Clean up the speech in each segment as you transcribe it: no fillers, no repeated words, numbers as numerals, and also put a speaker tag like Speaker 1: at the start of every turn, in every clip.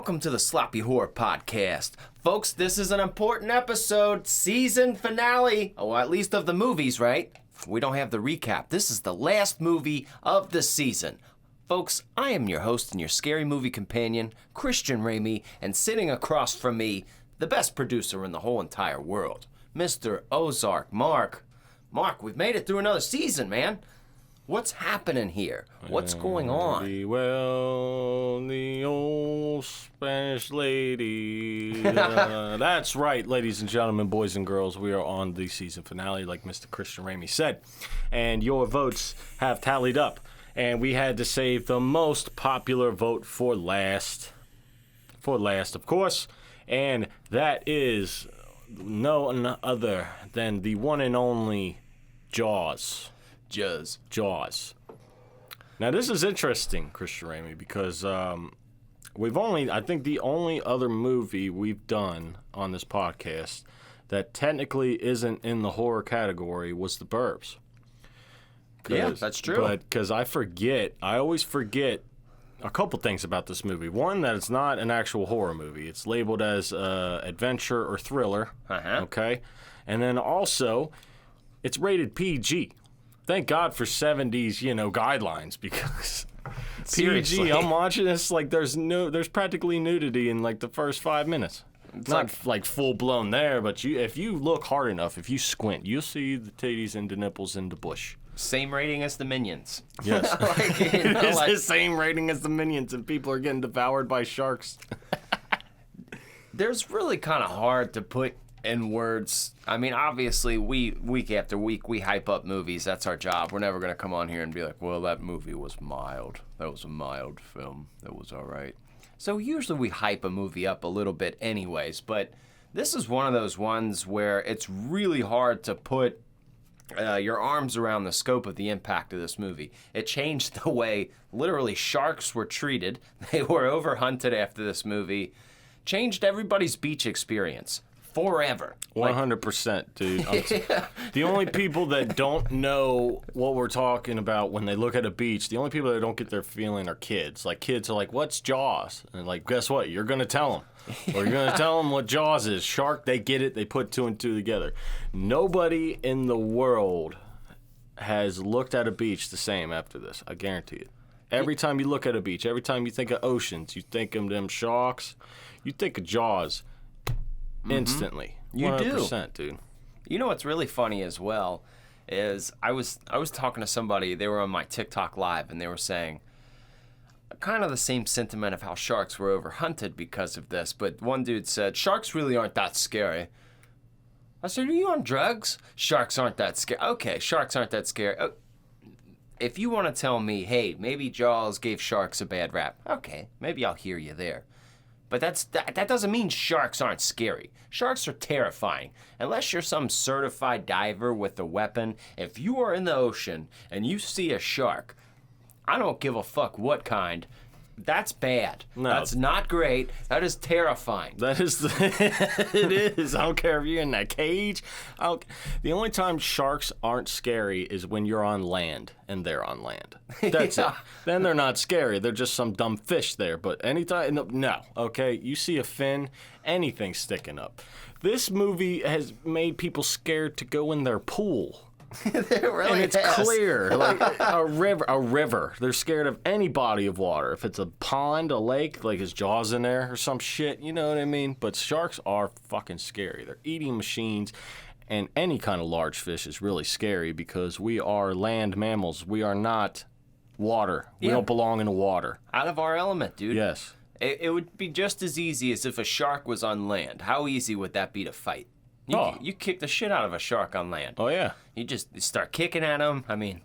Speaker 1: Welcome to the Sloppy Horror Podcast. Folks, this is an important episode, season finale, or at least of the movies, right? We don't have the recap. This is the last movie of the season. Folks, I am your host and your scary movie companion, Christian Ramey, and sitting across from me, the best producer in the whole entire world, Mr. Ozark Mark. Mark, we've made it through another season, man. What's happening here? What's going on?
Speaker 2: Well, the old Spanish lady. That's right, ladies and gentlemen, boys and girls. We are on the season finale, like Mr. Christian Ramey said. And your votes have tallied up. And we had to save the most popular vote for last. For last, of course. And that is no other than the one and only Jaws. Jaws. Now, this is interesting, Christian Ramey, because I think the only other movie we've done on this podcast that technically isn't in the horror category was The Burbs.
Speaker 1: Yeah, that's true.
Speaker 2: But because I always forget a couple things about this movie. One, that it's not an actual horror movie. It's labeled as adventure or thriller. Okay? And then also, it's rated PG. Thank God for 70s, guidelines, because
Speaker 1: Seriously.
Speaker 2: PG, I'm watching this, like, there's practically nudity in, like, the first 5 minutes. It's not, like, full-blown there, but if you look hard enough, if you squint, you'll see the titties and the nipples in the bush.
Speaker 1: Same rating as the Minions.
Speaker 2: Yes. It's the same rating as the Minions, and people are getting devoured by sharks.
Speaker 1: There's really kind of hard to put in words. I mean, obviously, week after week, we hype up movies. That's our job. We're never going to come on here and be like, well, that movie was mild. That was a mild film. That was all right. So usually we hype a movie up a little bit anyways, but this is one of those ones where it's really hard to put your arms around the scope of the impact of this movie. It changed the way, literally, sharks were treated. They were overhunted after this movie. Changed everybody's beach experience. Forever.
Speaker 2: 100%, dude. The only people that don't know what we're talking about when they look at a beach, the only people that don't get their feeling are kids. Like, kids are like, what's Jaws? And like, guess what? You're going to tell them. Or you're going to tell them what Jaws is. Shark, they get it. They put two and two together. Nobody in the world has looked at a beach the same after this. I guarantee it. Every time you look at a beach, every time you think of oceans, you think of them sharks, you think of Jaws. Instantly.
Speaker 1: You
Speaker 2: 100%,
Speaker 1: do.
Speaker 2: Dude.
Speaker 1: You know what's really funny as well is I was talking to somebody, they were on my TikTok live, and they were saying kind of the same sentiment of how sharks were overhunted because of this, but one dude said, sharks really aren't that scary. I said, are you on drugs? Sharks aren't that scary. Okay, sharks aren't that scary. Oh, if you want to tell me, hey, maybe Jaws gave sharks a bad rap, okay, maybe I'll hear you there. But that doesn't mean sharks aren't scary. Sharks are terrifying. Unless you're some certified diver with a weapon, if you are in the ocean and you see a shark, I don't give a fuck what kind, that's bad.
Speaker 2: No.
Speaker 1: That's not great. That is terrifying.
Speaker 2: That is it is. I don't care if you're in that cage. The only time sharks aren't scary is when you're on land and they're on land. That's it. Then they're not scary. They're just some dumb fish there. But anytime, no. Okay, you see a fin, anything sticking up. This movie has made people scared to go in their pool.
Speaker 1: It really
Speaker 2: and it's
Speaker 1: has.
Speaker 2: clear, like a river. They're scared of any body of water. If it's a pond, a lake, like his Jaws in there or some shit, you know what I mean? But sharks are fucking scary. They're eating machines, and any kind of large fish is really scary because we are land mammals. We are not water. We don't belong in the water.
Speaker 1: Out of our element, dude.
Speaker 2: Yes.
Speaker 1: It would be just as easy as if a shark was on land. How easy would that be to fight? You kick the shit out of a shark on land.
Speaker 2: Oh, yeah.
Speaker 1: You just start kicking at them. I mean,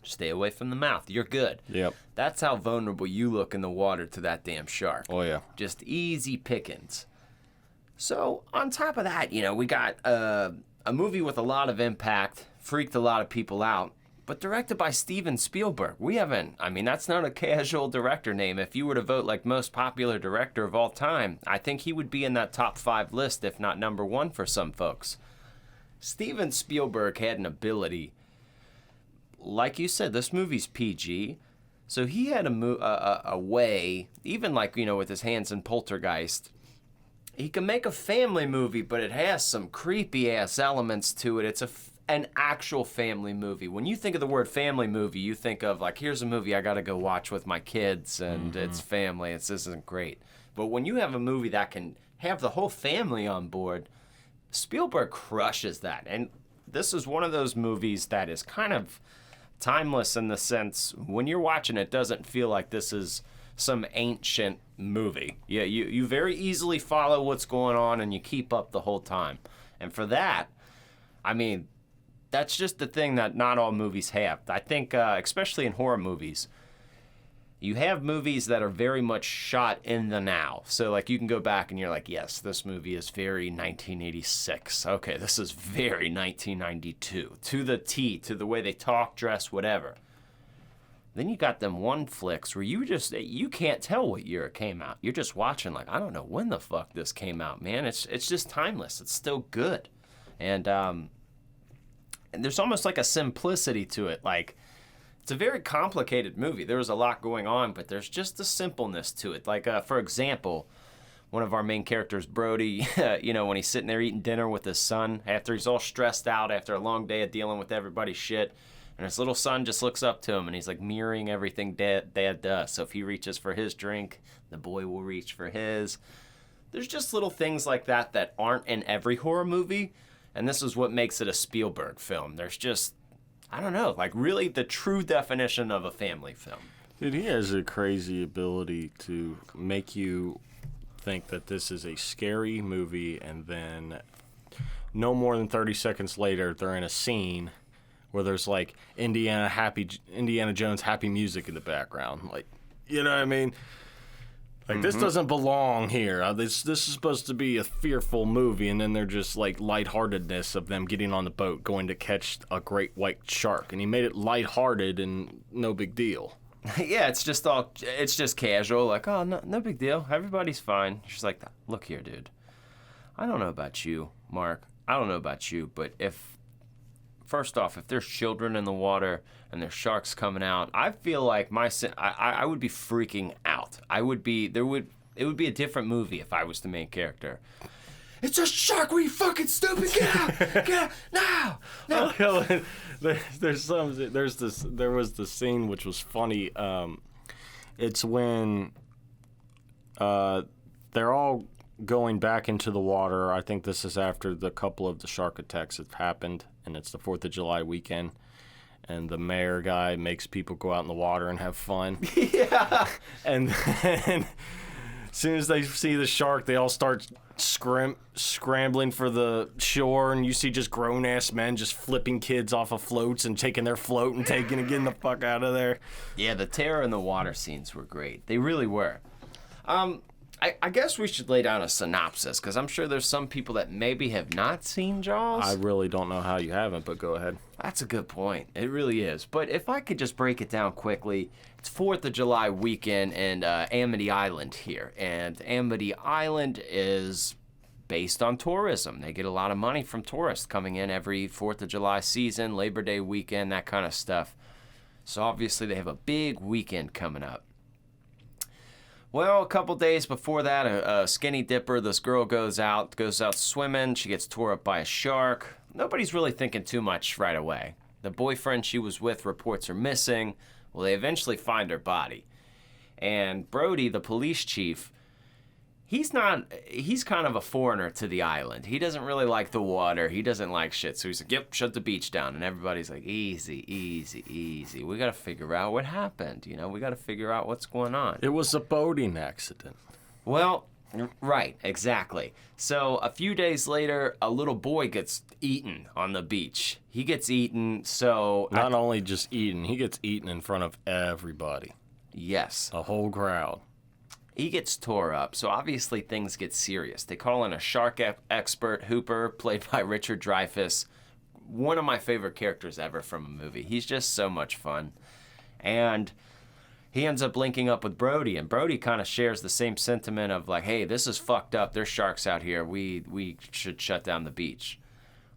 Speaker 1: stay away from the mouth. You're good.
Speaker 2: Yep.
Speaker 1: That's how vulnerable you look in the water to that damn shark.
Speaker 2: Oh, yeah.
Speaker 1: Just easy pickings. So, on top of that, we got a movie with a lot of impact, freaked a lot of people out, but directed by Steven Spielberg. That's not a casual director name. If you were to vote like most popular director of all time, I think he would be in that top 5 list, if not number 1 for some folks. Steven Spielberg had an ability, like you said, this movie's PG. So he had a way, even like, with his hands in Poltergeist, he can make a family movie, but it has some creepy ass elements to it. It's an actual family movie. When you think of the word family movie, you think of like, here's a movie I got to go watch with my kids and it's family. This isn't great. But when you have a movie that can have the whole family on board, Spielberg crushes that. And this is one of those movies that is kind of timeless in the sense when you're watching it doesn't feel like this is some ancient movie. Yeah, you very easily follow what's going on and you keep up the whole time. And for that, I mean, that's just the thing that not all movies have. I think, especially in horror movies, you have movies that are very much shot in the now. So, like, you can go back and you're like, yes, this movie is very 1986. Okay, this is very 1992. To the T, to the way they talk, dress, whatever. Then you got them one flicks where you can't tell what year it came out. You're just watching like, I don't know when the fuck this came out, man. It's just timeless. It's still good. And there's almost like a simplicity to it. Like, it's a very complicated movie. There's a lot going on, but there's just a simpleness to it. Like, for example, one of our main characters, Brody, when he's sitting there eating dinner with his son after he's all stressed out after a long day of dealing with everybody's shit. And his little son just looks up to him, and he's like mirroring everything Dad does. So if he reaches for his drink, the boy will reach for his. There's just little things like that that aren't in every horror movie, and this is what makes it a Spielberg film. There's just, I don't know, like really the true definition of a family film.
Speaker 2: Dude, he has a crazy ability to make you think that this is a scary movie, and then no more than 30 seconds later, they're in a scene where there's like Indiana Jones happy music in the background. Like, you know what I mean? Like, this doesn't belong here. This is supposed to be a fearful movie, and then they're just like lightheartedness of them getting on the boat going to catch a great white shark. And he made it lighthearted and no big deal.
Speaker 1: Yeah, it's just casual. Like, oh, no big deal. Everybody's fine. She's like, look here, dude. I don't know about you, Mark. I don't know about you, but first off, if there's children in the water and there's sharks coming out, I feel like I would be freaking out. It would be a different movie if I was the main character. It's a shark! What are you fucking stupid? Get out! Get out! No! No!
Speaker 2: There was the scene which was funny. It's when they're all going back into the water. I think this is after the couple of the shark attacks have happened, and it's the 4th of July weekend, and the mayor guy makes people go out in the water and have fun.
Speaker 1: Yeah.
Speaker 2: And then as soon as they see the shark, they all start scrambling for the shore, and you see just grown-ass men just flipping kids off of floats and taking their float and getting the fuck out of there.
Speaker 1: Yeah, the terror in the water scenes were great. They really were. I guess we should lay down a synopsis, because I'm sure there's some people that maybe have not seen Jaws.
Speaker 2: I really don't know how you haven't, but go ahead.
Speaker 1: That's a good point. It really is. But if I could just break it down quickly, it's 4th of July weekend in Amity Island here. And Amity Island is based on tourism. They get a lot of money from tourists coming in every 4th of July season, Labor Day weekend, that kind of stuff. So obviously they have a big weekend coming up. Well, a couple days before that, a skinny dipper, this girl goes out swimming. She gets tore up by a shark. Nobody's really thinking too much right away. The boyfriend she was with reports her missing. Well, they eventually find her body. And Brody, the police chief, he's kind of a foreigner to the island. He doesn't really like the water. He doesn't like shit. So he's like, yep, shut the beach down. And everybody's like, easy, easy, easy. We got to figure out what happened. We got to figure out what's going on.
Speaker 2: It was a boating accident.
Speaker 1: Well, right, exactly. So a few days later, a little boy gets eaten on the beach. He gets eaten, so...
Speaker 2: Not only just eaten, he gets eaten in front of everybody.
Speaker 1: Yes.
Speaker 2: A whole crowd.
Speaker 1: He gets tore up, so obviously things get serious. They call in a shark expert, Hooper, played by Richard Dreyfuss. One of my favorite characters ever from a movie. He's just so much fun. And he ends up linking up with Brody, and Brody kind of shares the same sentiment of like, hey, this is fucked up. There's sharks out here. We should shut down the beach.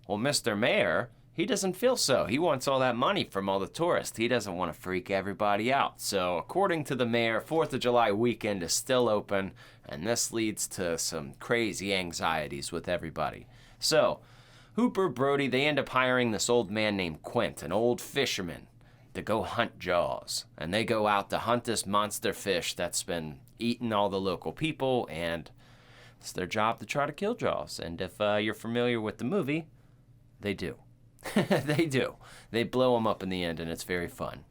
Speaker 1: Well, Mr. Mayor, he doesn't feel so. He wants all that money from all the tourists. He doesn't want to freak everybody out. So according to the mayor, 4th of July weekend is still open, and this leads to some crazy anxieties with everybody. So Hooper, Brody, they end up hiring this old man named Quint, an old fisherman, to go hunt Jaws. And they go out to hunt this monster fish that's been eating all the local people, and it's their job to try to kill Jaws. And if you're familiar with the movie, they do. They do. They blow them up in the end, and it's very fun.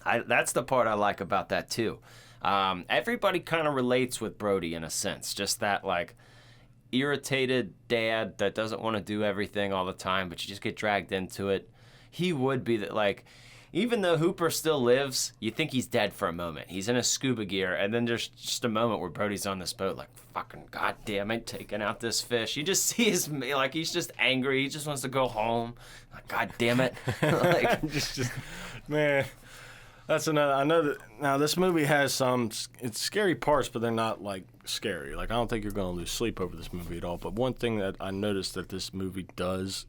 Speaker 1: That's the part I like about that, too. Everybody kind of relates with Brody in a sense. Just that, like, irritated dad that doesn't want to do everything all the time, but you just get dragged into it. He would be that, like, even though Hooper still lives, you think he's dead for a moment. He's in a scuba gear, and then there's just a moment where Brody's on this boat, like, fucking goddamn it, taking out this fish. You just see his, like, he's just angry. He just wants to go home. Like, God damn it. Like,
Speaker 2: just, man, that's another. I know that now this movie has some, it's scary parts, but they're not, like, scary. Like, I don't think you're going to lose sleep over this movie at all. But one thing that I noticed that this movie does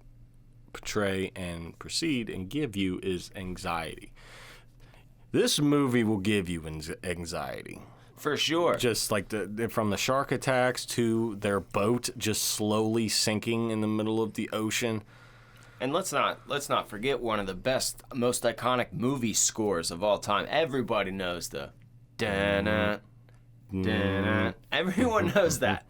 Speaker 2: portray and proceed and give you is anxiety. This movie will give you anxiety.
Speaker 1: For sure.
Speaker 2: Just like from the shark attacks to their boat just slowly sinking in the middle of the ocean.
Speaker 1: And let's not forget one of the best, most iconic movie scores of all time. Everybody knows the da-na, da-na. Everyone knows that.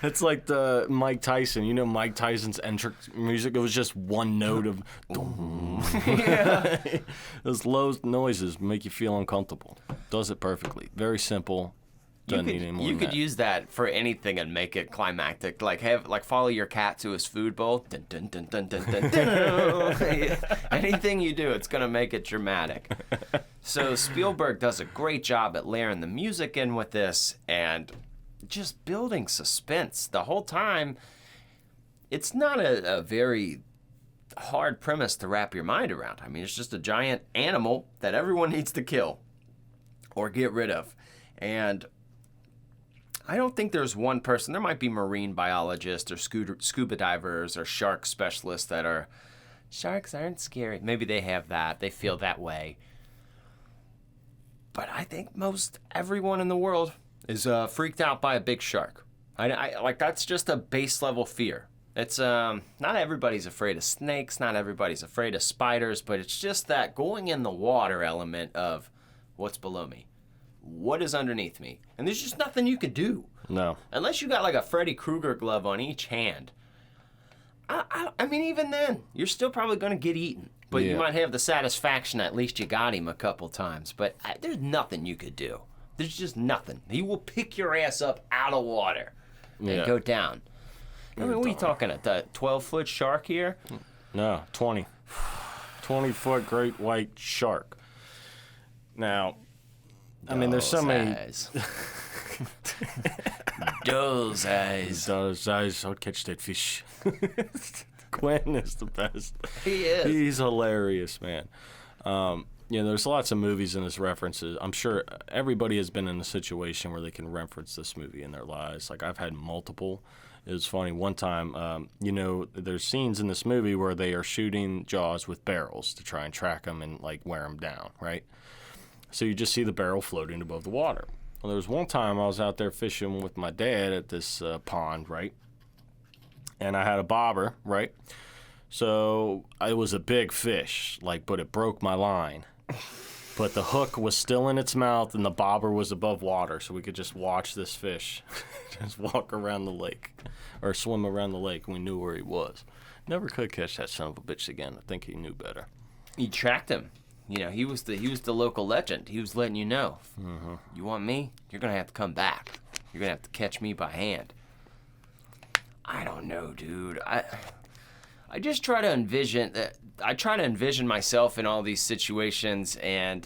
Speaker 2: It's like the Mike Tyson. You know Mike Tyson's entrance music? It was just one note of
Speaker 1: Yeah.
Speaker 2: Those low noises make you feel uncomfortable. Does it perfectly. Very simple. Doesn't need any more
Speaker 1: You
Speaker 2: than
Speaker 1: could
Speaker 2: that.
Speaker 1: use that for anything and make it climactic. Like follow your cat to his food bowl. Dun, dun, dun, dun, dun, dun, dun. Anything you do, it's gonna make it dramatic. So Spielberg does a great job at layering the music in with this and just building suspense the whole time. It's not a very hard premise to wrap your mind around. I mean, it's just a giant animal that everyone needs to kill or get rid of. And I don't think there's one person. There might be marine biologists or scuba divers or shark specialists that are, sharks aren't scary. Maybe they have that. They feel that way. But I think most everyone in the world is freaked out by a big shark. I like, that's just a base level fear. It's not everybody's afraid of snakes. Not everybody's afraid of spiders. But it's just that going in the water element of what's below me. What is underneath me? And there's just nothing you could do.
Speaker 2: No.
Speaker 1: Unless you got like a Freddy Krueger glove on each hand. I mean, even then, you're still probably going to get eaten. But you might have the satisfaction that at least you got him a couple times. But there's nothing you could do. There's just nothing. He will pick your ass up out of water and go down. I mean, what are you talking about? A 12-foot shark here?
Speaker 2: No, 20. 20-foot great white shark. Now, I mean, there's so many.
Speaker 1: Those eyes.
Speaker 2: Those eyes. I'll catch that fish. Quinn is the best.
Speaker 1: He is.
Speaker 2: He's hilarious, man. There's lots of movies in this references. I'm sure everybody has been in a situation where they can reference this movie in their lives. Like, I've had multiple. It was funny. One time, there's scenes in this movie where they are shooting Jaws with barrels to try and track them and, like, wear them down, right? So you just see the barrel floating above the water. Well, there was one time I was out there fishing with my dad at this pond, right? And I had a bobber, right? So it was a big fish, but it broke my line. But the hook was still in its mouth and the bobber was above water, so we could just watch this fish just walk around the lake or swim around the lake, and we knew where he was. Never could catch that son of a bitch again. I think he knew better.
Speaker 1: You tracked him. You know, he was the local legend. He was letting you know. Mm-hmm. You want me? You're going to have to come back. You're going to have to catch me by hand. I don't know, dude. I just try to envision myself in all these situations, and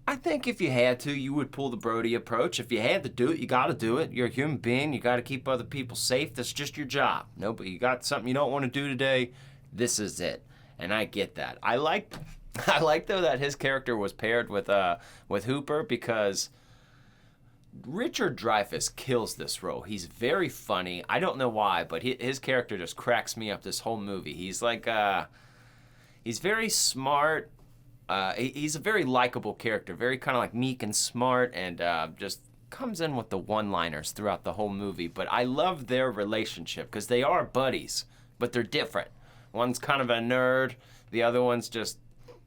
Speaker 1: I think if you had to, you would pull the Brody approach. If you had to do it, you got to do it. You're a human being. You got to keep other people safe. That's just your job. No, but you got something you don't want to do today. This is it. And I get that. I like though that his character was paired with Hooper, because Richard Dreyfuss kills this role. He's very funny. I don't know why, but his character just cracks me up this whole movie. He's like, he's very smart. He's a very likable character, very kind of like meek and smart, and just comes in with the one-liners throughout the whole movie. But I love their relationship because they are buddies, but they're different. One's kind of a nerd. The other one's just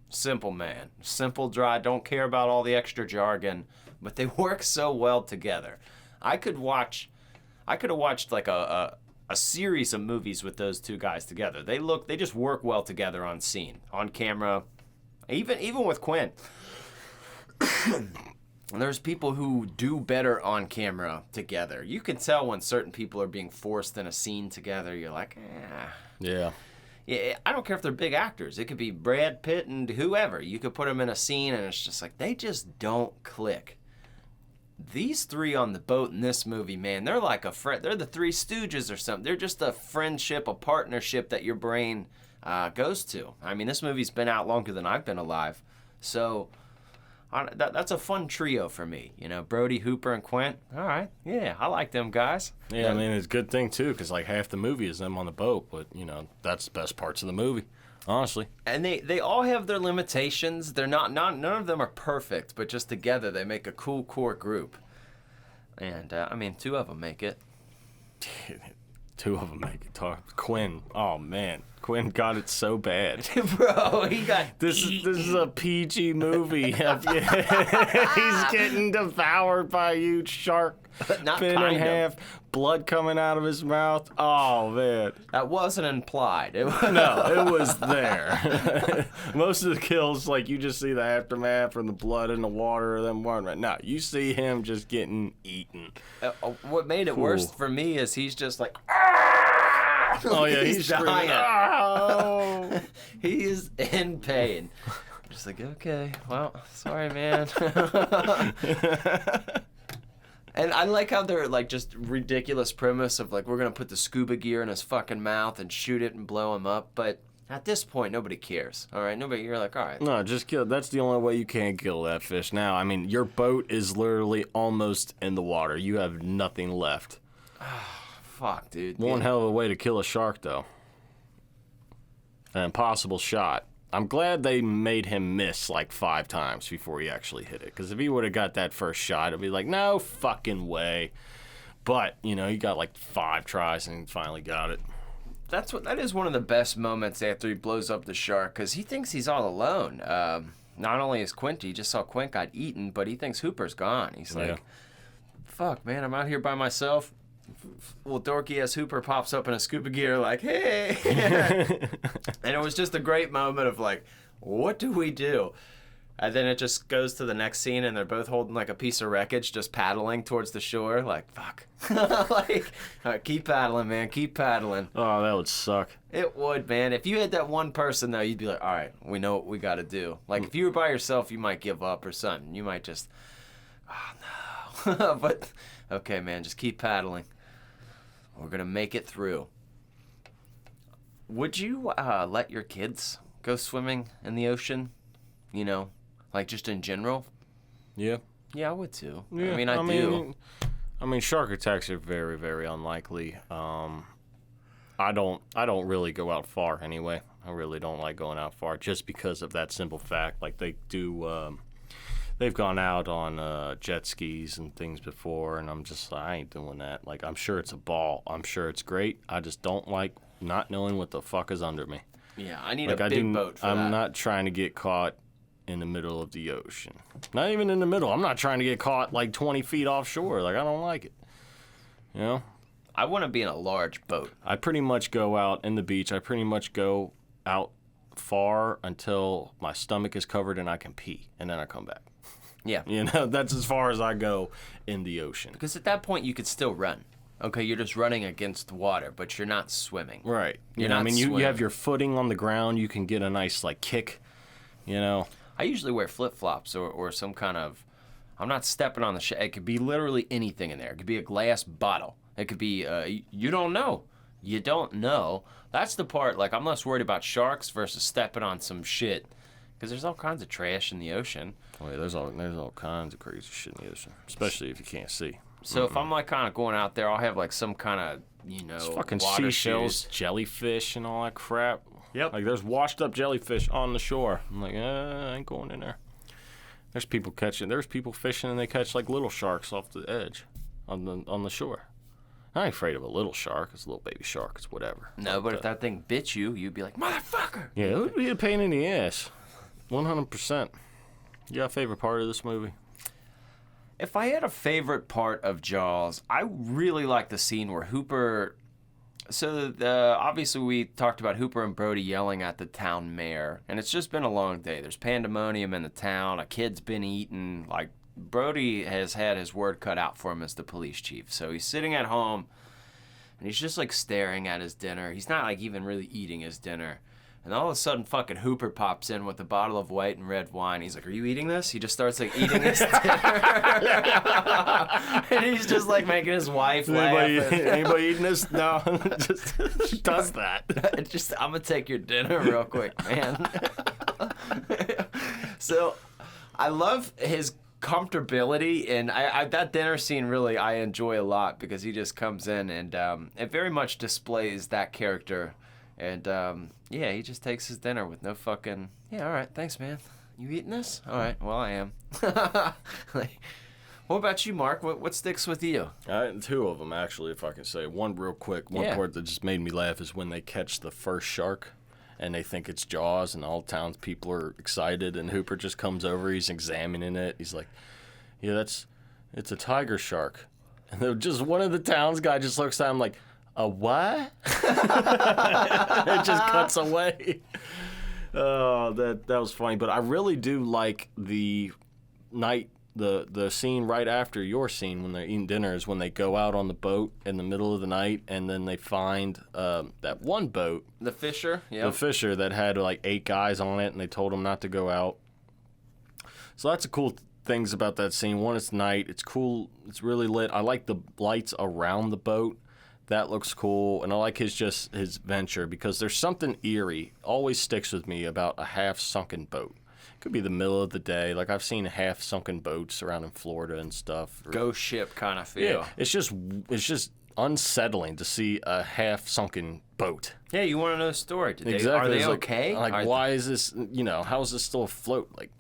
Speaker 1: simple man. Simple, dry, don't care about all the extra jargon. But they work so well together. I could have watched like a series of movies with those two guys together. They just work well together on scene, on camera, even with Quinn. There's people who do better on camera together. You can tell when certain people are being forced in a scene together. You're like,
Speaker 2: Yeah.
Speaker 1: Yeah, I don't care if they're big actors. It could be Brad Pitt and whoever. You could put them in a scene and it's just like, they just don't click. These three on the boat in this movie, man, they're like a friend. They're the Three Stooges or something. They're just a friendship, a partnership that your brain goes to. I mean, this movie's been out longer than I've been alive. So that's a fun trio for me. You know, Brody, Hooper, and Quint. All right. Yeah, I like them guys.
Speaker 2: Yeah, I mean, it's a good thing, too, because, like, half the movie is them on the boat. But, you know, that's the best parts of the movie, honestly.
Speaker 1: And they all have their limitations. They're none of them are perfect, but just together they make a cool core group. And, I mean, two of them make it.
Speaker 2: Two of them make it. Quinn. Oh, man. Quinn got it so bad.
Speaker 1: Bro, he got
Speaker 2: This is a PG movie. He's getting devoured by a huge shark.
Speaker 1: Not
Speaker 2: fin
Speaker 1: kind
Speaker 2: in half, blood coming out of his mouth. Oh, man.
Speaker 1: That wasn't implied.
Speaker 2: No, it was there. Most of the kills, like, you just see the aftermath from the blood in the water or them running. No, you see him just getting eaten.
Speaker 1: What made it worse for me is he's just like,
Speaker 2: oh, yeah, he's
Speaker 1: dying.
Speaker 2: Oh.
Speaker 1: He is in pain. I'm just like, okay, well, sorry, man. And I like how they're like just ridiculous premise of like, we're going to put the scuba gear in his fucking mouth and shoot it and blow him up. But at this point, nobody cares. All right. You're like, all right.
Speaker 2: No, just kill. That's the only way you can kill that fish now. I mean, your boat is literally almost in the water. You have nothing left.
Speaker 1: Fuck, dude.
Speaker 2: One hell of a way to kill a shark, though. An impossible shot. I'm glad they made him miss like 5 times before he actually hit it. Because if he would have got that first shot, it'd be like, no fucking way. But, you know, he got like 5 tries and he finally got it.
Speaker 1: That is one of the best moments after he blows up the shark, because he thinks he's all alone. Not only is Quint, he just saw Quint got eaten, but he thinks Hooper's gone. He's like, fuck, man, I'm out here by myself. Well, dorky ass Hooper pops up in a scuba gear like, hey. And it was just a great moment of like, what do we do? And then it just goes to the next scene and they're both holding like a piece of wreckage just paddling towards the shore. Like, fuck. Like, all right, keep paddling, man. Keep paddling.
Speaker 2: Oh, that would suck.
Speaker 1: It would, man. If you had that one person, though, you'd be like, all right, we know what we got to do. Like, if you were by yourself, you might give up or something. You might just, oh, no. But, okay, man, just keep paddling. We're going to make it through. Would you let your kids go swimming in the ocean? You know, like just in general?
Speaker 2: Yeah.
Speaker 1: Yeah, I would too.
Speaker 2: Yeah,
Speaker 1: I mean,
Speaker 2: I mean, shark attacks are very, very unlikely. I don't really go out far anyway. I really don't like going out far just because of that simple fact. Like they do, they've gone out on jet skis and things before, and I'm just like, I ain't doing that. Like, I'm sure it's a ball. I'm sure it's great. I just don't like not knowing what the fuck is under me.
Speaker 1: Yeah, I need a big boat for that.
Speaker 2: I'm not trying to get caught in the middle of the ocean. Not even in the middle. I'm not trying to get caught like 20 feet offshore. Like, I don't like it. You know?
Speaker 1: I want to be in a large boat.
Speaker 2: I pretty much go out in the beach. I pretty much go out far until my stomach is covered and I can pee, and then I come back.
Speaker 1: Yeah.
Speaker 2: You know, that's as far as I go in the ocean.
Speaker 1: Because at that point, you could still run. Okay, you're just running against the water, but you're not swimming.
Speaker 2: Right.
Speaker 1: You're not swimming.
Speaker 2: You have your footing on the ground. You can get a nice, like, kick, you know.
Speaker 1: I usually wear flip-flops or some kind of... I'm not stepping on the... It could be literally anything in there. It could be a glass bottle. It could be... you don't know. You don't know. That's the part, like, I'm less worried about sharks versus stepping on some shit. because there's all kinds of trash in the ocean.
Speaker 2: Oh, yeah, there's all kinds of crazy shit in the ocean, especially if you can't see.
Speaker 1: So if I'm like kind of going out there, I'll have like some kind of
Speaker 2: It's fucking
Speaker 1: water
Speaker 2: seashells,
Speaker 1: shoes.
Speaker 2: jellyfish, and all that crap.
Speaker 1: Yep.
Speaker 2: Like there's washed up jellyfish on the shore. I'm like, I ain't going in there. There's people fishing and they catch like little sharks off the edge on the shore. I ain't afraid of a little shark. It's a little baby shark. It's whatever.
Speaker 1: No, but if that thing bit you, you'd be like, motherfucker.
Speaker 2: Yeah, it would be a pain in the ass. 100%. You got a favorite part of this movie?
Speaker 1: If I had a favorite part of Jaws, I really like the scene where Hooper. So obviously we talked about Hooper and Brody yelling at the town mayor, and it's just been a long day. There's pandemonium in the town. A kid's been eaten. Like Brody has had his word cut out for him as the police chief. So he's sitting at home, and he's just like staring at his dinner. He's not like even really eating his dinner. And all of a sudden, fucking Hooper pops in with a bottle of white and red wine. He's like, "Are you eating this?" He just starts like eating his dinner, and he's just like making his wife laugh.
Speaker 2: Anybody eating this? No, just does that.
Speaker 1: I'm gonna take your dinner real quick, man. So, I love his comfortability, and I that dinner scene really I enjoy a lot because he just comes in and it very much displays that character. And, yeah, he just takes his dinner with no fucking, yeah, all right, thanks, man. You eating this? All right, well, I am. Like, what about you, Mark? What sticks with you?
Speaker 2: Two of them, actually, if I can say. One real quick. One part that just made me laugh is when they catch the first shark, and they think it's Jaws, and all townspeople are excited, and Hooper just comes over, he's examining it. He's like, yeah, it's a tiger shark. And then just one of the towns guy just looks at him like, a what? It just cuts away. Oh, that was funny. But I really do like the scene right after your scene when they're eating dinner is when they go out on the boat in the middle of the night and then they find that one boat.
Speaker 1: The Fisher? Yeah.
Speaker 2: The Fisher that had like 8 guys on it and they told them not to go out. So that's the cool things about that scene. One, it's night. It's cool. It's really lit. I like the lights around the boat. That looks cool, and I like his venture because there's something eerie, always sticks with me about a half-sunken boat. It could be the middle of the day. Like, I've seen half-sunken boats around in Florida and stuff.
Speaker 1: Ghost ship kind of feel.
Speaker 2: Yeah, it's just unsettling to see a half-sunken boat.
Speaker 1: Yeah, you want to know the story.
Speaker 2: Exactly.
Speaker 1: Are they
Speaker 2: it's
Speaker 1: okay?
Speaker 2: Like why is this, how is this still afloat? Like,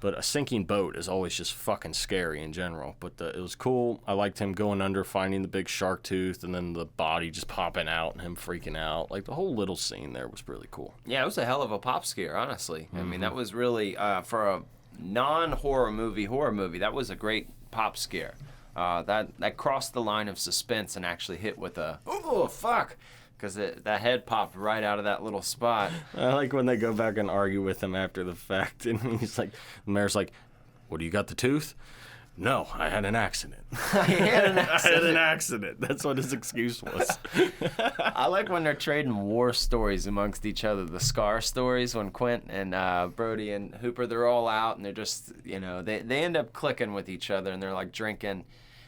Speaker 2: but a sinking boat is always just fucking scary in general. But it was cool. I liked him going under, finding the big shark tooth, and then the body just popping out and him freaking out. Like, the whole little scene there was really cool.
Speaker 1: Yeah, it was a hell of a pop scare, honestly. I mean, that was really, for a non-horror movie, that was a great pop scare. That crossed the line of suspense and actually hit with a, oh, fuck. Because that head popped right out of that little spot.
Speaker 2: I like when they go back and argue with him after the fact. And he's like, the mayor's like, what, do you got the tooth? No, I had an accident.
Speaker 1: I had an
Speaker 2: accident. That's what his excuse was.
Speaker 1: I like when they're trading war stories amongst each other. The Scar stories when Quint and Brody and Hooper, they're all out. And they're just, they end up clicking with each other. And they're like drinking.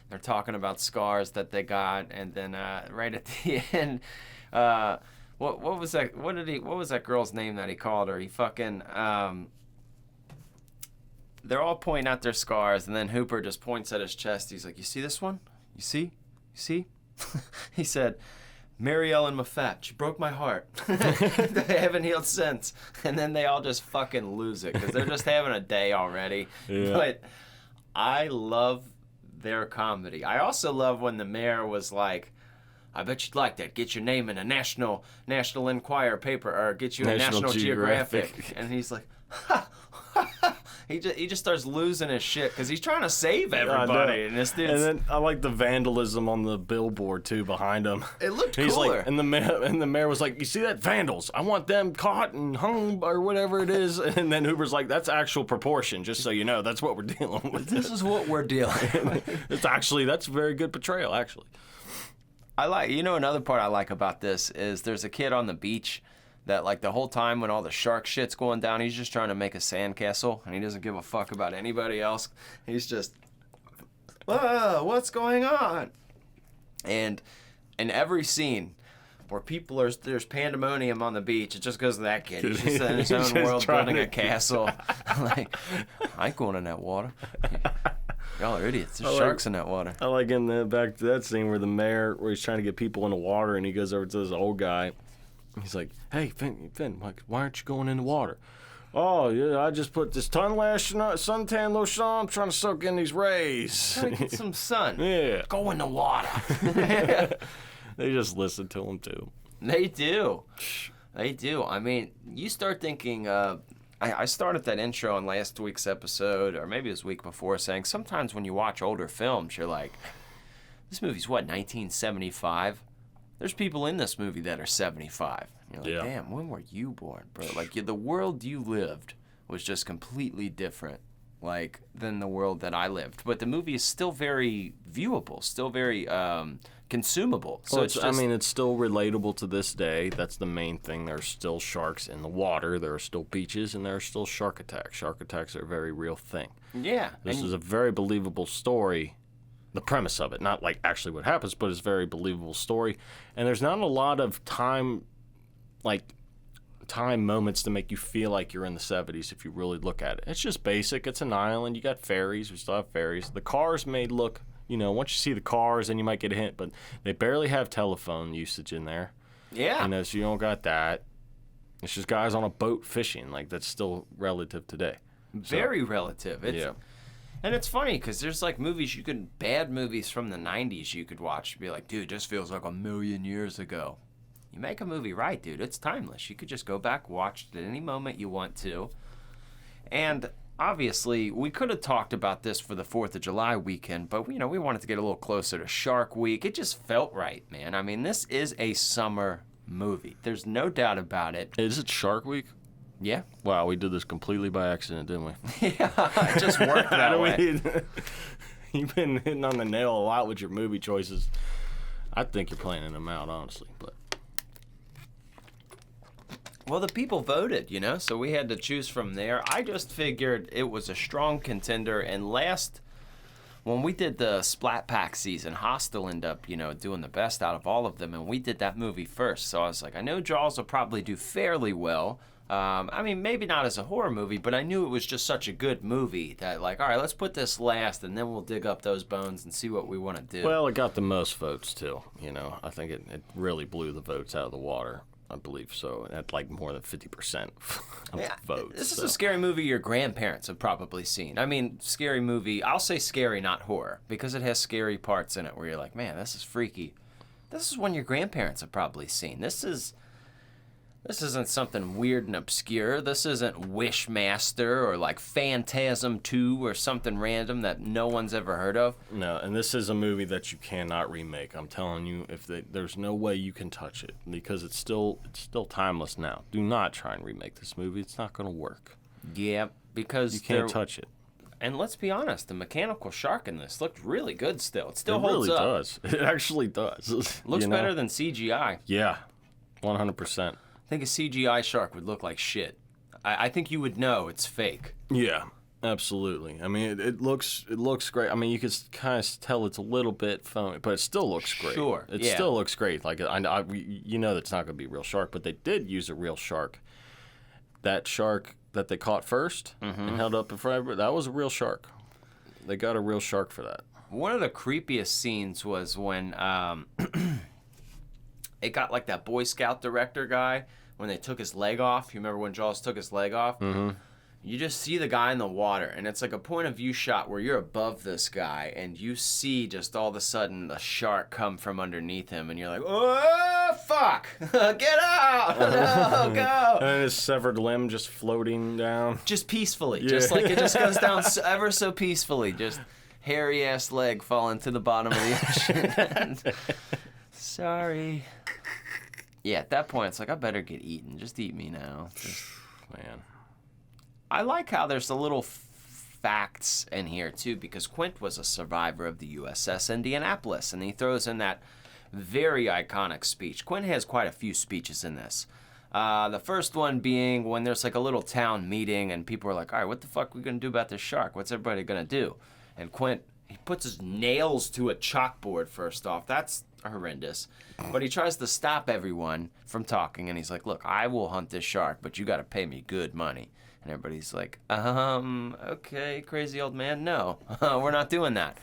Speaker 1: They're talking about scars that they got. And then right at the end... what was that? What was that girl's name that he called her? He fucking they're all pointing out their scars, and then Hooper just points at his chest. He's like, "You see this one? You see? He said, "Mary Ellen Moffat, she broke my heart. They haven't healed since." And then they all just fucking lose it because they're just having a day already. Yeah. But I love their comedy. I also love when the mayor was like, I bet you'd like that. Get your name in a National Enquirer paper, or get you a National Geographic. And he's like, ha, ha, ha. He just starts losing his shit because he's trying to save everybody. And this dude's...
Speaker 2: And then I like the vandalism on the billboard too behind him.
Speaker 1: It looked
Speaker 2: he's
Speaker 1: cooler.
Speaker 2: Like, and the mayor was like, "You see that, vandals? I want them caught and hung or whatever it is." And then Hooper's like, "That's actual proportion, just so you know. That's what we're dealing with.
Speaker 1: This is what we're dealing with."
Speaker 2: That's a very good portrayal, actually.
Speaker 1: I like, another part I like about this is there's a kid on the beach that, like, the whole time when all the shark shit's going down, he's just trying to make a sandcastle, and he doesn't give a fuck about anybody else. He's just, what's going on? And in every scene, where there's pandemonium on the beach. It just goes to that kid. He's just in his
Speaker 2: He's
Speaker 1: own
Speaker 2: just
Speaker 1: world
Speaker 2: trying
Speaker 1: building
Speaker 2: to-
Speaker 1: a castle. Like, I ain't going in that water. Y'all are idiots. There's sharks in that water.
Speaker 2: I like back to that scene where where he's trying to get people in the water, and he goes over to this old guy. He's like, "Hey, Finn, like, why aren't you going in the water?" "Oh, yeah, I just put this suntan lotion on. I'm trying to soak in these rays."
Speaker 1: Trying to get some sun.
Speaker 2: Yeah.
Speaker 1: Go in the water.
Speaker 2: They just listen to him, too.
Speaker 1: They do. They do. I mean, you start thinking, I started that intro in last week's episode, or maybe it was the week before, saying sometimes when you watch older films, you're like, this movie's what, 1975? There's people in this movie that are 75. You're like, damn, when were you born, bro? Like, the world you lived was just completely different, like, than the world that I lived. But the movie is still very viewable, still very consumable. So
Speaker 2: Well,
Speaker 1: it's just,
Speaker 2: it's still relatable to this day. That's the main thing. There's still sharks in the water. There are still beaches, and there are still shark attacks. Shark attacks are a very real thing.
Speaker 1: yeah.
Speaker 2: This is a very believable story. The premise of it, not like actually what happens, but it's a very believable story. And there's not a lot of time moments to make you feel like you're in the 70s if you really look at it. It's just basic. It's an island. You got ferries. We still have ferries. The cars may look, once you see the cars, then you might get a hint, but they barely have telephone usage in there.
Speaker 1: Yeah.
Speaker 2: So you don't got that. It's just guys on a boat fishing. Like, that's still relative today.
Speaker 1: Very relative.
Speaker 2: Yeah.
Speaker 1: And it's funny because there's like bad movies from the 90s you could watch and be like, dude, this feels like a million years ago. You make a movie right, dude. It's timeless. You could just go back, watch it at any moment you want to. And obviously, we could have talked about this for the 4th of July weekend, but we wanted to get a little closer to Shark Week. It just felt right, man. I mean, this is a summer movie. There's no doubt about it.
Speaker 2: Is it Shark Week?
Speaker 1: Yeah.
Speaker 2: Wow, we did this completely by accident, didn't we?
Speaker 1: Yeah, it just worked that way.
Speaker 2: You've been hitting on the nail a lot with your movie choices. I think you're planning them out, honestly. But
Speaker 1: well, the people voted, so we had to choose from there. I just figured it was a strong contender. And when we did the Splat Pack season, Hostel ended up, doing the best out of all of them. And we did that movie first. So I was like, I know Jaws will probably do fairly well. I mean, maybe not as a horror movie, but I knew it was just such a good movie that, like, all right, let's put this last, and then we'll dig up those bones and see what we want to do.
Speaker 2: well, it got the most votes too. I think it really blew the votes out of the water. I believe so. At like more than 50% of votes.
Speaker 1: This is a scary movie your grandparents have probably seen. I mean, scary movie. I'll say scary, not horror, because it has scary parts in it where you're like, man, this is freaky. This is one your grandparents have probably seen. This isn't something weird and obscure. This isn't Wishmaster or like Phantasm 2 or something random that no one's ever heard of.
Speaker 2: No, and this is a movie that you cannot remake. I'm telling you, there's no way you can touch it because it's still timeless now. Do not try and remake this movie. It's not going to work.
Speaker 1: Yeah, because
Speaker 2: you can't touch it.
Speaker 1: And let's be honest, the mechanical shark in this looked really good still. It still holds up.
Speaker 2: It really does. It actually does.
Speaker 1: Looks better than CGI.
Speaker 2: Yeah, 100%.
Speaker 1: I think a CGI shark would look like shit. I think you would know it's fake.
Speaker 2: Yeah, absolutely. I mean, it looks great. I mean, you can kind of tell it's a little bit phony, but it still looks great.
Speaker 1: Sure,
Speaker 2: it
Speaker 1: yeah.
Speaker 2: still looks great. Like that's not going to be a real shark, but they did use a real shark. That shark that they caught first and held up in front of everybody, that was a real shark. They got a real shark for that.
Speaker 1: One of the creepiest scenes was when it got like that Boy Scout director guy when they took his leg off. You remember when Jaws took his leg off? Mm-hmm. You just see the guy in the water, and it's like a point of view shot where you're above this guy, and you see just all of a sudden the shark come from underneath him, and you're like, oh, fuck! Get out! No, go!
Speaker 2: And his severed limb just floating down.
Speaker 1: Just peacefully. Yeah. Just like it just goes down ever so peacefully. Just hairy-ass leg falling to the bottom of the ocean. Sorry. Yeah, at that point, it's like, I better get eaten. Just eat me now.
Speaker 2: Man.
Speaker 1: I like how there's a little facts in here, too, because Quint was a survivor of the USS Indianapolis, and he throws in that very iconic speech. Quint has quite a few speeches in this. The first one being when there's like a little town meeting, and people are like, all right, what the fuck are we going to do about this shark? What's everybody going to do? And Quint, he puts his nails to a chalkboard first off. That's horrendous. But he tries to stop everyone from talking, and he's like, look, I will hunt this shark, but you got to pay me good money. And everybody's like, okay, crazy old man, no, we're not doing that.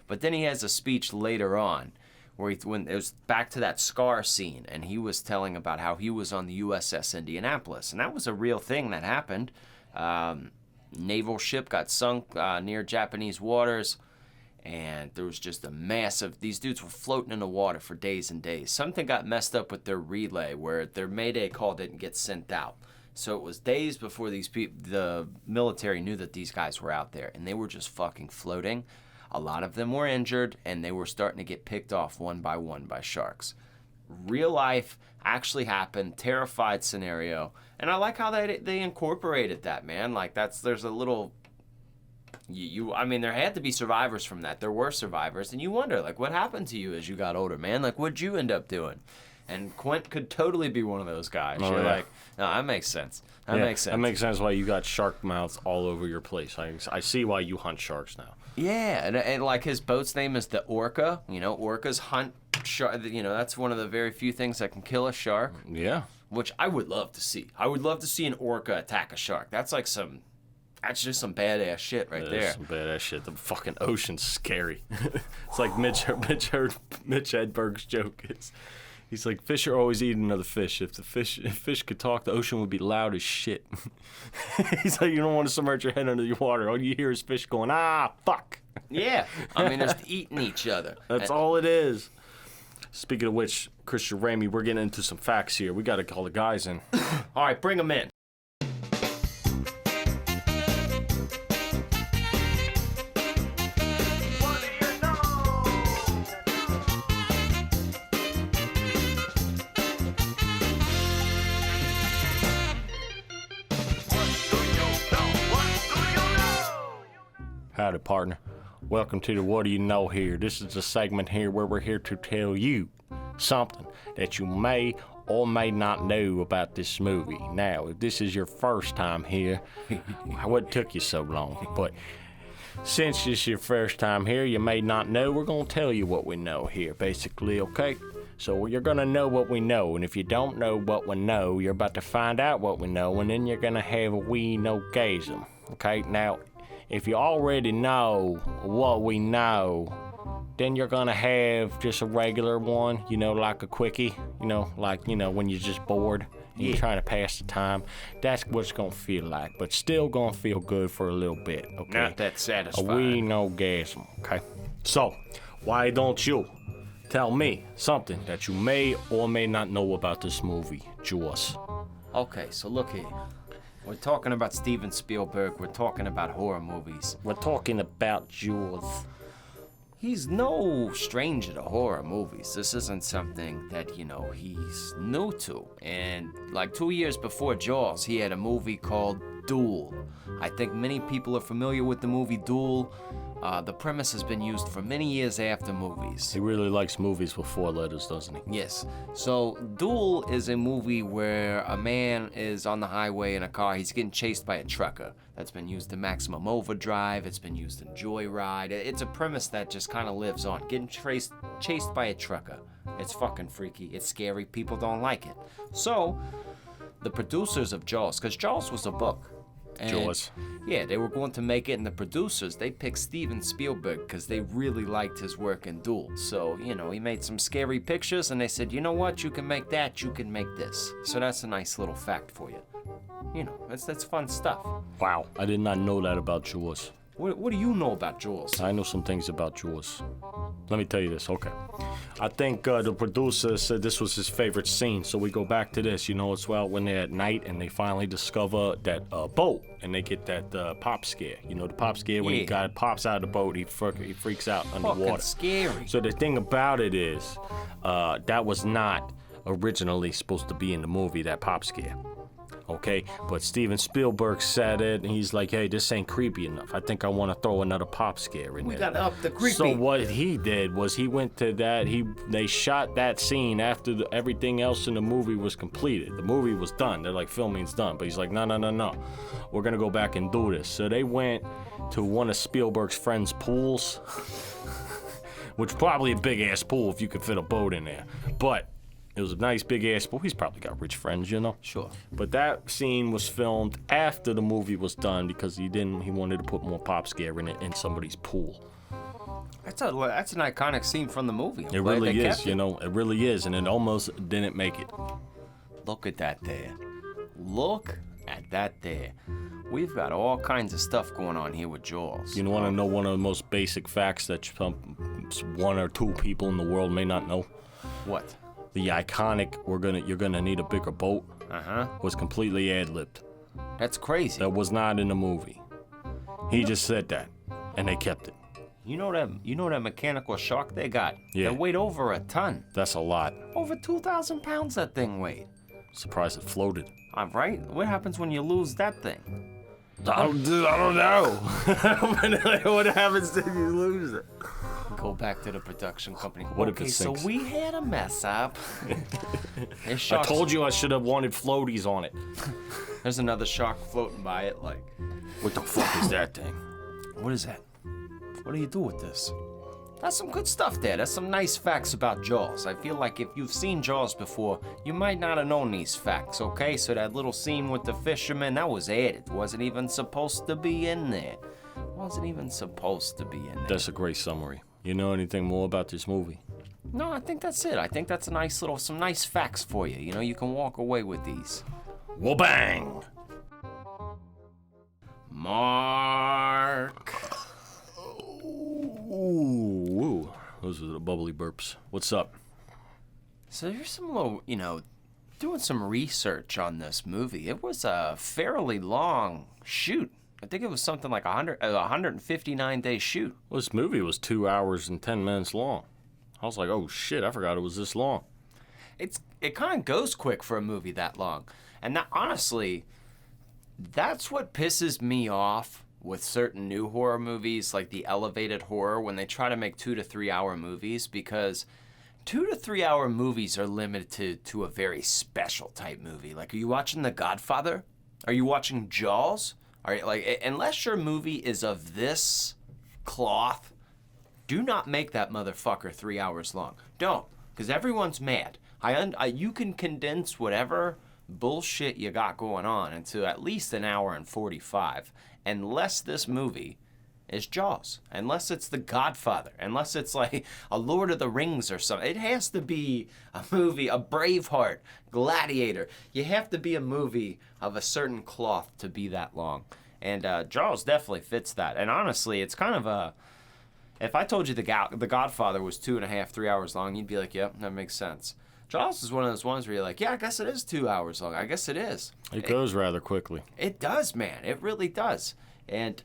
Speaker 1: But then he has a speech later on where when it was back to that Scar scene, and he was telling about how he was on the USS Indianapolis, and that was a real thing that happened. Naval ship got sunk near Japanese waters, and there was just a massive, these dudes were floating in the water for days and days. Something got messed up with their relay where their Mayday call didn't get sent out. So it was days before the military knew that these guys were out there, and they were just fucking floating. A lot of them were injured, and they were starting to get picked off one by sharks. Real life actually happened, terrified scenario, and I like how they incorporated that, man. Like there's a little, I mean, there had to be survivors from that. There were survivors, and you wonder, like, what happened to you as you got older, man? Like, what'd you end up doing? And Quint could totally be one of those guys. You're like, no, that makes sense. That makes sense.
Speaker 2: That makes sense why you got shark mouths all over your place. I see why you hunt sharks now.
Speaker 1: Yeah, and like his boat's name is the Orca. You know, orcas hunt shark. You know, that's one of the very few things that can kill a shark.
Speaker 2: Yeah.
Speaker 1: Which I would love to see. I would love to see an orca attack a shark. That's just some badass shit right there.
Speaker 2: Some badass shit. The fucking ocean's scary. It's like Mitch Hedberg's joke is. He's like, fish are always eating another fish. If fish could talk, the ocean would be loud as shit. He's like, you don't want to submerge your head under the water. All you hear is fish going, fuck.
Speaker 1: Yeah. I mean, just eating each other.
Speaker 2: That's all it is. Speaking of which, Christian Ramey, we're getting into some facts here. We got to call the guys in.
Speaker 1: All right, bring them in.
Speaker 2: Howdy, partner. Welcome to the What Do You Know here. This is a segment here where we're here to tell you something that you may or may not know about this movie. Now, if this is your first time here, what took you so long? But since this is your first time here, you may not know. We're going to tell you what we know here, basically, okay? So you're going to know what we know, and if you don't know what we know, you're about to find out what we know, and then you're going to have a wee no-gasm, okay? Now, if you already know what we know, then you're gonna have just a regular one, you know, like a quickie, when you're just bored and you're trying to pass the time. That's what it's gonna feel like, but still gonna feel good for a little bit, okay?
Speaker 1: Not that satisfying.
Speaker 2: A wee no-gasm, okay? So, why don't you tell me something that you may or may not know about this movie, Jaws?
Speaker 1: Okay, so look here. We're talking about Steven Spielberg. We're talking about horror movies.
Speaker 2: We're talking about Jaws.
Speaker 1: He's no stranger to horror movies. This isn't something that, he's new to. And like 2 years before Jaws, he had a movie called Duel. I think many people are familiar with the movie Duel. The premise has been used for many years after movies.
Speaker 2: He really likes movies with 4 letters, doesn't he?
Speaker 1: Yes. So Duel is a movie where a man is on the highway in a car. He's getting chased by a trucker. That's been used in Maximum Overdrive. It's been used in Joyride. It's a premise that just kind of lives on. Getting chased by a trucker. It's fucking freaky. It's scary. People don't like it. So the producers of Jaws, because Jaws was a book.
Speaker 2: Jaws.
Speaker 1: Yeah, they were going to make it, and the producers, they picked Steven Spielberg because they really liked his work in Duel. So, he made some scary pictures, and they said, you know what, you can make that, you can make this. So that's a nice little fact for you. That's fun stuff.
Speaker 2: Wow, I did not know that about Jaws.
Speaker 1: What do you know about Jaws?
Speaker 2: I know some things about Jaws. Let me tell you this, okay. I think the producer said this was his favorite scene, so we go back to this. It's when they're at night and they finally discover that boat, and they get that pop scare. The pop scare when he pops out of the boat, he freaks out underwater.
Speaker 1: Fucking scary.
Speaker 2: So the thing about it is, that was not originally supposed to be in the movie, that pop scare. Okay, but Steven Spielberg said it, and he's like, hey, this ain't creepy enough. I think I want to throw another pop scare in there.
Speaker 1: We got to up the creepy.
Speaker 2: So what he did was he went to that, they shot that scene after everything else in the movie was completed. The movie was done. They're like, filming's done. But he's like, no. We're going to go back and do this. So they went to one of Spielberg's friends' pools. which probably a big ass pool if you could fit a boat in there. But it was a nice big ass pool. He's probably got rich friends, you know.
Speaker 1: Sure.
Speaker 2: But that scene was filmed after the movie was done because he wanted to put more pop scare in somebody's pool.
Speaker 1: That's an iconic scene from the movie.
Speaker 2: It really is, you know. It really is, and it almost didn't make it.
Speaker 1: Look at that there. Look at that there. We've got all kinds of stuff going on here with Jaws.
Speaker 2: You want to know one of the most basic facts that one or two people in the world may not know?
Speaker 1: What?
Speaker 2: The iconic "you're gonna need a bigger boat" was completely ad-libbed.
Speaker 1: That's crazy.
Speaker 2: That was not in the movie. He just said that, and they kept it.
Speaker 1: You know that mechanical shark they got?
Speaker 2: Yeah.
Speaker 1: That weighed over a ton.
Speaker 2: That's a lot.
Speaker 1: Over 2,000 pounds that thing weighed.
Speaker 2: Surprised it floated.
Speaker 1: I'm right. What happens when you lose that thing?
Speaker 2: I don't know. What happens if you lose it?
Speaker 1: Go back to the production company.
Speaker 2: What if it
Speaker 1: so
Speaker 2: sinks?
Speaker 1: we had a mess up.
Speaker 2: I told you I should have wanted floaties on it.
Speaker 1: There's another shark floating by it like,
Speaker 2: What the fuck is that thing?
Speaker 1: what is that? What do you do with this? That's some good stuff there. That's some nice facts about Jaws. I feel like if you've seen Jaws before, you might not have known these facts, okay? So that little scene with the fisherman, that was added. Wasn't even supposed to be in there. Wasn't even supposed to be in there.
Speaker 2: That's a great summary. You know anything more about this movie?
Speaker 1: No, I think that's it. I think that's some nice facts for you. You know, you can walk away with these.
Speaker 2: Well, bang!
Speaker 1: Mark.
Speaker 2: Ooh, those are the bubbly burps. What's up?
Speaker 1: So there's some little, doing some research on this movie. It was a fairly long shoot. I think it was something like a 159-day shoot.
Speaker 2: Well, this movie was 2 hours and 10 minutes long. I was like, oh shit, I forgot it was this long.
Speaker 1: It kind of goes quick for a movie that long. And that, honestly, that's what pisses me off with certain new horror movies, like the elevated horror, when they try to make 2 to 3 hour movies, because 2 to 3 hour movies are limited to a very special type movie. Like, are you watching The Godfather? Are you watching Jaws? Unless your movie is of this cloth, do not make that motherfucker 3 hours long. Don't, because everyone's mad. You can condense whatever bullshit you got going on into at least an hour and 45, unless this movie is Jaws, unless it's The Godfather, unless it's like a Lord of the Rings or something. It has to be a movie, a Braveheart, Gladiator. You have to be a movie of a certain cloth to be that long. And Jaws definitely fits that. And honestly, it's kind of a... If I told you The Godfather was 2.5, 3 hours long, you'd be like, yep, that makes sense. Jaws is one of those ones where you're like, yeah, I guess it is 2 hours long. I guess it is.
Speaker 2: It goes rather quickly.
Speaker 1: It does, man. It really does. And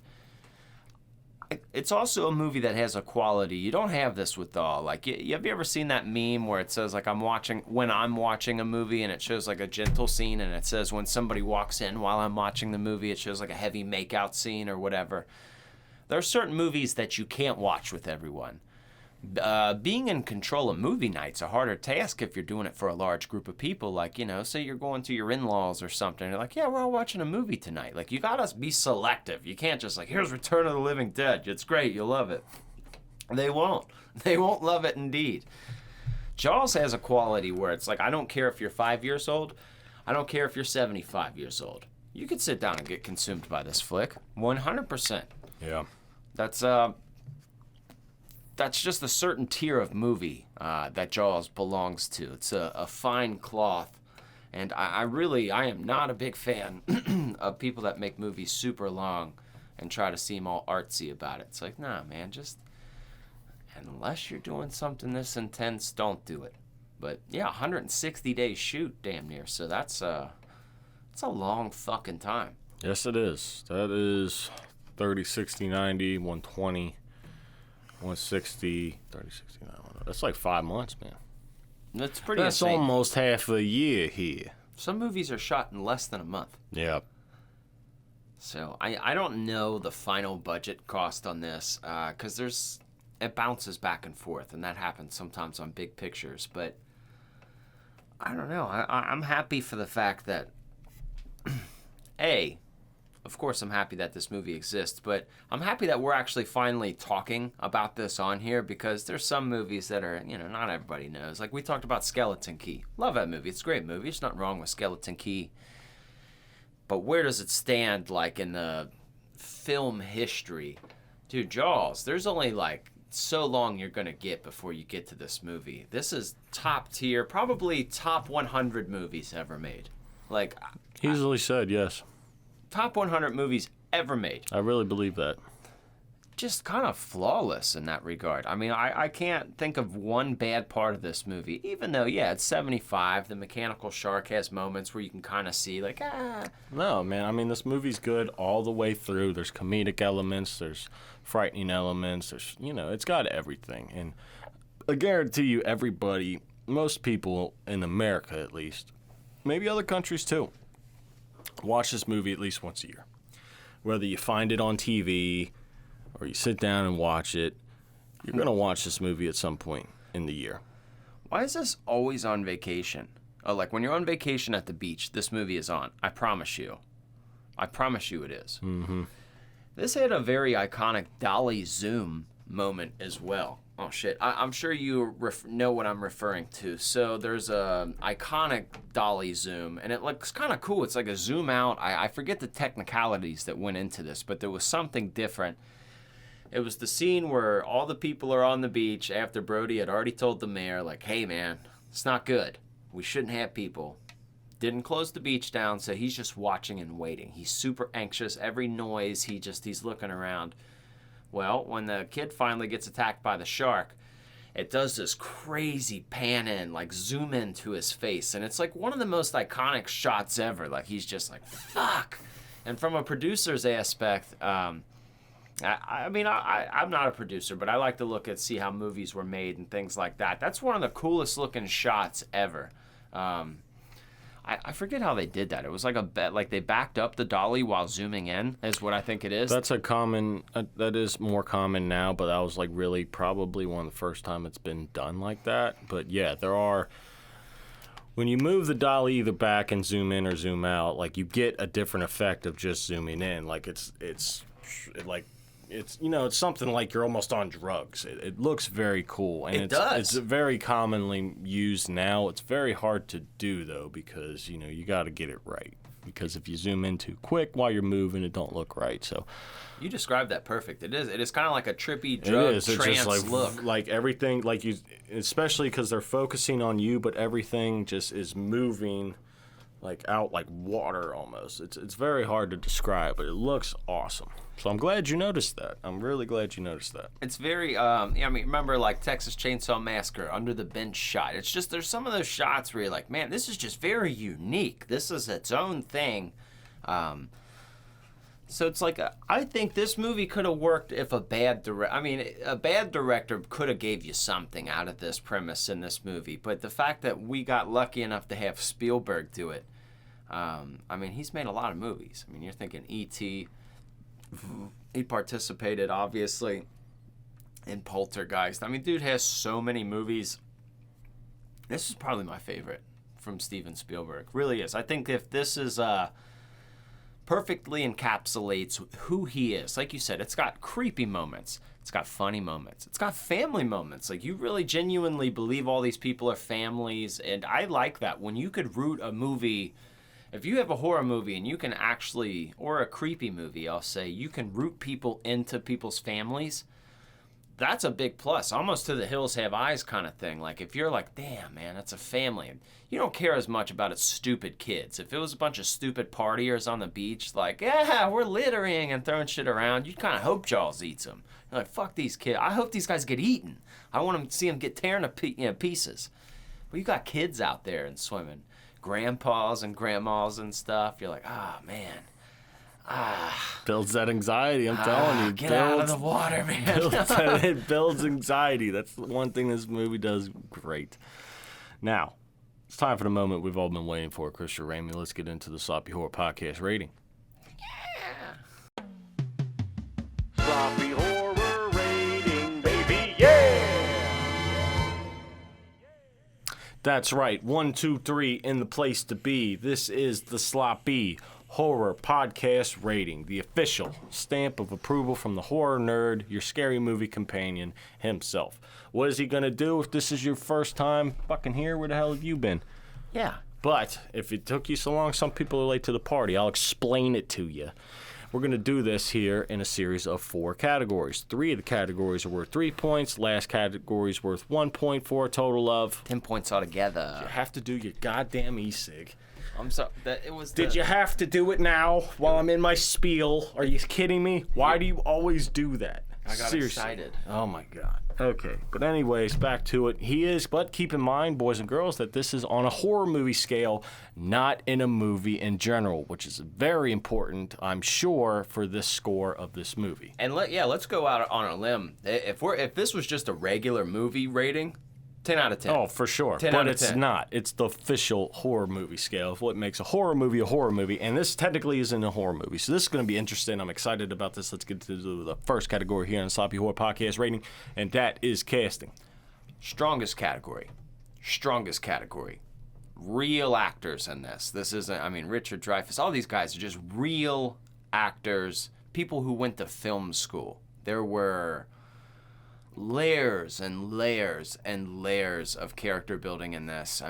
Speaker 1: it's also a movie that has a quality. You don't have this with all. Like, have you ever seen that meme where it says, like, when I'm watching a movie, and it shows, like, a gentle scene, and it says when somebody walks in while I'm watching the movie, it shows, like, a heavy makeout scene or whatever. There are certain movies that you can't watch with everyone. Being in control of movie night's a harder task if you're doing it for a large group of people. Like, say you're going to your in-laws or something. You're like, yeah, we're all watching a movie tonight. Like, you gotta be selective. You can't just like, here's Return of the Living Dead. It's great. You'll love it. They won't. They won't love it indeed. Jaws has a quality where it's like, I don't care if you're 5 years old. I don't care if you're 75 years old. You could sit down and get consumed by this flick. 100%.
Speaker 2: Yeah.
Speaker 1: That's just a certain tier of movie that Jaws belongs to. It's a fine cloth. And I am not a big fan of people that make movies super long and try to seem all artsy about it. It's like, nah, man, just unless you're doing something this intense, don't do it. But yeah, 160 days shoot, damn near. So that's a long fucking time.
Speaker 2: Yes, it is. That is 30, 60, 90, 120. 160, 30, 69. That's like 5 months, man.
Speaker 1: That's pretty
Speaker 2: That's
Speaker 1: insane.
Speaker 2: almost half a year here.
Speaker 1: Some movies are shot in less than a month.
Speaker 2: Yeah.
Speaker 1: So I don't know the final budget cost on this because it bounces back and forth, and that happens sometimes on big pictures. But I don't know. I'm happy for the fact that A, of course, I'm happy that this movie exists, but I'm happy that we're actually finally talking about this on here because there's some movies that are, not everybody knows. Like we talked about Skeleton Key. Love that movie. It's a great movie. There's nothing wrong with Skeleton Key. But where does it stand, like, in the film history? Dude, Jaws, there's only, like, so long you're going to get before you get to this movie. This is top tier, probably top 100 movies ever made. Like,
Speaker 2: easily said, yes.
Speaker 1: Top 100 movies ever made.
Speaker 2: I really believe that.
Speaker 1: Just kind of flawless in that regard. I mean, I can't think of one bad part of this movie, even though, yeah, it's 75. The mechanical shark has moments where you can kind of see, like,
Speaker 2: No, man, I mean, this movie's good all the way through. There's comedic elements, there's frightening elements, there's, it's got everything. And I guarantee you, everybody, most people in America at least, maybe other countries too, watch this movie at least once a year. Whether you find it on TV or you sit down and watch it, you're going to watch this movie at some point in the year.
Speaker 1: Why is this always on vacation? Oh, like when you're on vacation at the beach, this movie is on. I promise you. I promise you it is.
Speaker 2: Mm-hmm.
Speaker 1: This had a very iconic dolly zoom moment as well. Oh, shit. I'm sure you know what I'm referring to. So there's a iconic dolly zoom, and it looks kind of cool. It's like a zoom out. I forget the technicalities that went into this, but there was something different. It was the scene where all the people are on the beach after Brody had already told the mayor, like, hey, man, it's not good. We shouldn't have people. Didn't close the beach down, so he's just watching and waiting. He's super anxious. Every noise, he's looking around. Well, when the kid finally gets attacked by the shark, it does this crazy pan in, like zoom into his face. And it's like one of the most iconic shots ever. Like he's just like, fuck. And from a producer's aspect, I'm not a producer, but I like to see how movies were made and things like that. That's one of the coolest looking shots ever. I forget how they did that. It was like they backed up the dolly while zooming in is what I think it is.
Speaker 2: That is more common now, but that was like really probably one of the first time it's been done like that. But yeah, when you move the dolly either back and zoom in or zoom out, like you get a different effect of just zooming in. Like it's something like you're almost on drugs. It looks very cool. And
Speaker 1: it does.
Speaker 2: It's very commonly used now. It's very hard to do, though, because, you got to get it right. Because if you zoom in too quick while you're moving, it don't look right. So
Speaker 1: you described that perfect. It is kind of like a trippy drug trance look.
Speaker 2: Like everything, especially because they're focusing on you, but everything just is moving like out like water almost. It's very hard to describe, but it looks awesome. So I'm glad you noticed that. I'm really glad you noticed that.
Speaker 1: It's very, remember like Texas Chainsaw Massacre, Under the Bench shot. It's just, there's some of those shots where you're like, man, this is just very unique. This is its own thing. So it's like, I think this movie could have worked if a bad director could have gave you something out of this premise in this movie. But the fact that we got lucky enough to have Spielberg do it, he's made a lot of movies. You're thinking E.T., he participated, obviously, in Poltergeist. Dude has so many movies. This is probably my favorite from Steven Spielberg. Really is. I think if this is perfectly encapsulates who he is. Like you said, it's got creepy moments. It's got funny moments. It's got family moments. Like, you really genuinely believe all these people are families. And I like that. When you could root a movie... If you have a horror movie and you can actually, or a creepy movie, I'll say, you can root people into people's families, that's a big plus. Almost to the hills have eyes kind of thing. Like, if you're like, damn, man, that's a family. You don't care as much about its stupid kids. If it was a bunch of stupid partiers on the beach, like, yeah, we're littering and throwing shit around, you'd kind of hope Jaws eats them. You're like, fuck these kids. I hope these guys get eaten. I want to see them get torn to pieces. But you got kids out there and swimming. Grandpas and grandmas and stuff. You're like, man.
Speaker 2: Builds that anxiety, I'm telling you.
Speaker 1: Get out of the water, man.
Speaker 2: It builds anxiety. That's the one thing this movie does great. Now, it's time for the moment we've all been waiting for, Christian Ramey. Let's get into the Sloppy Horror Podcast rating.
Speaker 1: Yeah.
Speaker 2: Sloppy Horror rating, baby, yeah! That's right. 1, 2, 3 in the place to be. This is the Sloppy Horror Podcast Rating, the official stamp of approval from the horror nerd, your scary movie companion himself. What is he going to do if this is your first time fucking here? Where the hell have you been?
Speaker 1: Yeah.
Speaker 2: But if it took you so long, some people are late to the party. I'll explain it to you. We're going to do this here in a series of 4 categories. 3 of the categories are worth 3 points. Last category is worth 1 point for a total of
Speaker 1: 10 points altogether.
Speaker 2: You have to do your goddamn e-cig.
Speaker 1: I'm sorry.
Speaker 2: Did you have to do it now while I'm in my spiel? Are you kidding me? Why do you always do that?
Speaker 1: I got excited.
Speaker 2: Oh my God. Okay, but anyways, back to it. But keep in mind, boys and girls, that this is on a horror movie scale, not in a movie in general, which is very important, I'm sure, for this score of this movie.
Speaker 1: And let's go out on a limb. If this was just a regular movie rating, 10 out of 10.
Speaker 2: Oh, for sure.
Speaker 1: 10
Speaker 2: but
Speaker 1: out of
Speaker 2: it's
Speaker 1: 10.
Speaker 2: not. It's the official horror movie scale of what makes a horror movie, and this technically isn't a horror movie. So this is going to be interesting. I'm excited about this. Let's get to the first category here on the Sloppy Horror Podcast Rating, and that is casting.
Speaker 1: Strongest category. Real actors in this. This isn't, Richard Dreyfuss, all these guys are just real actors, people who went to film school. There were layers and layers and layers of character building in this.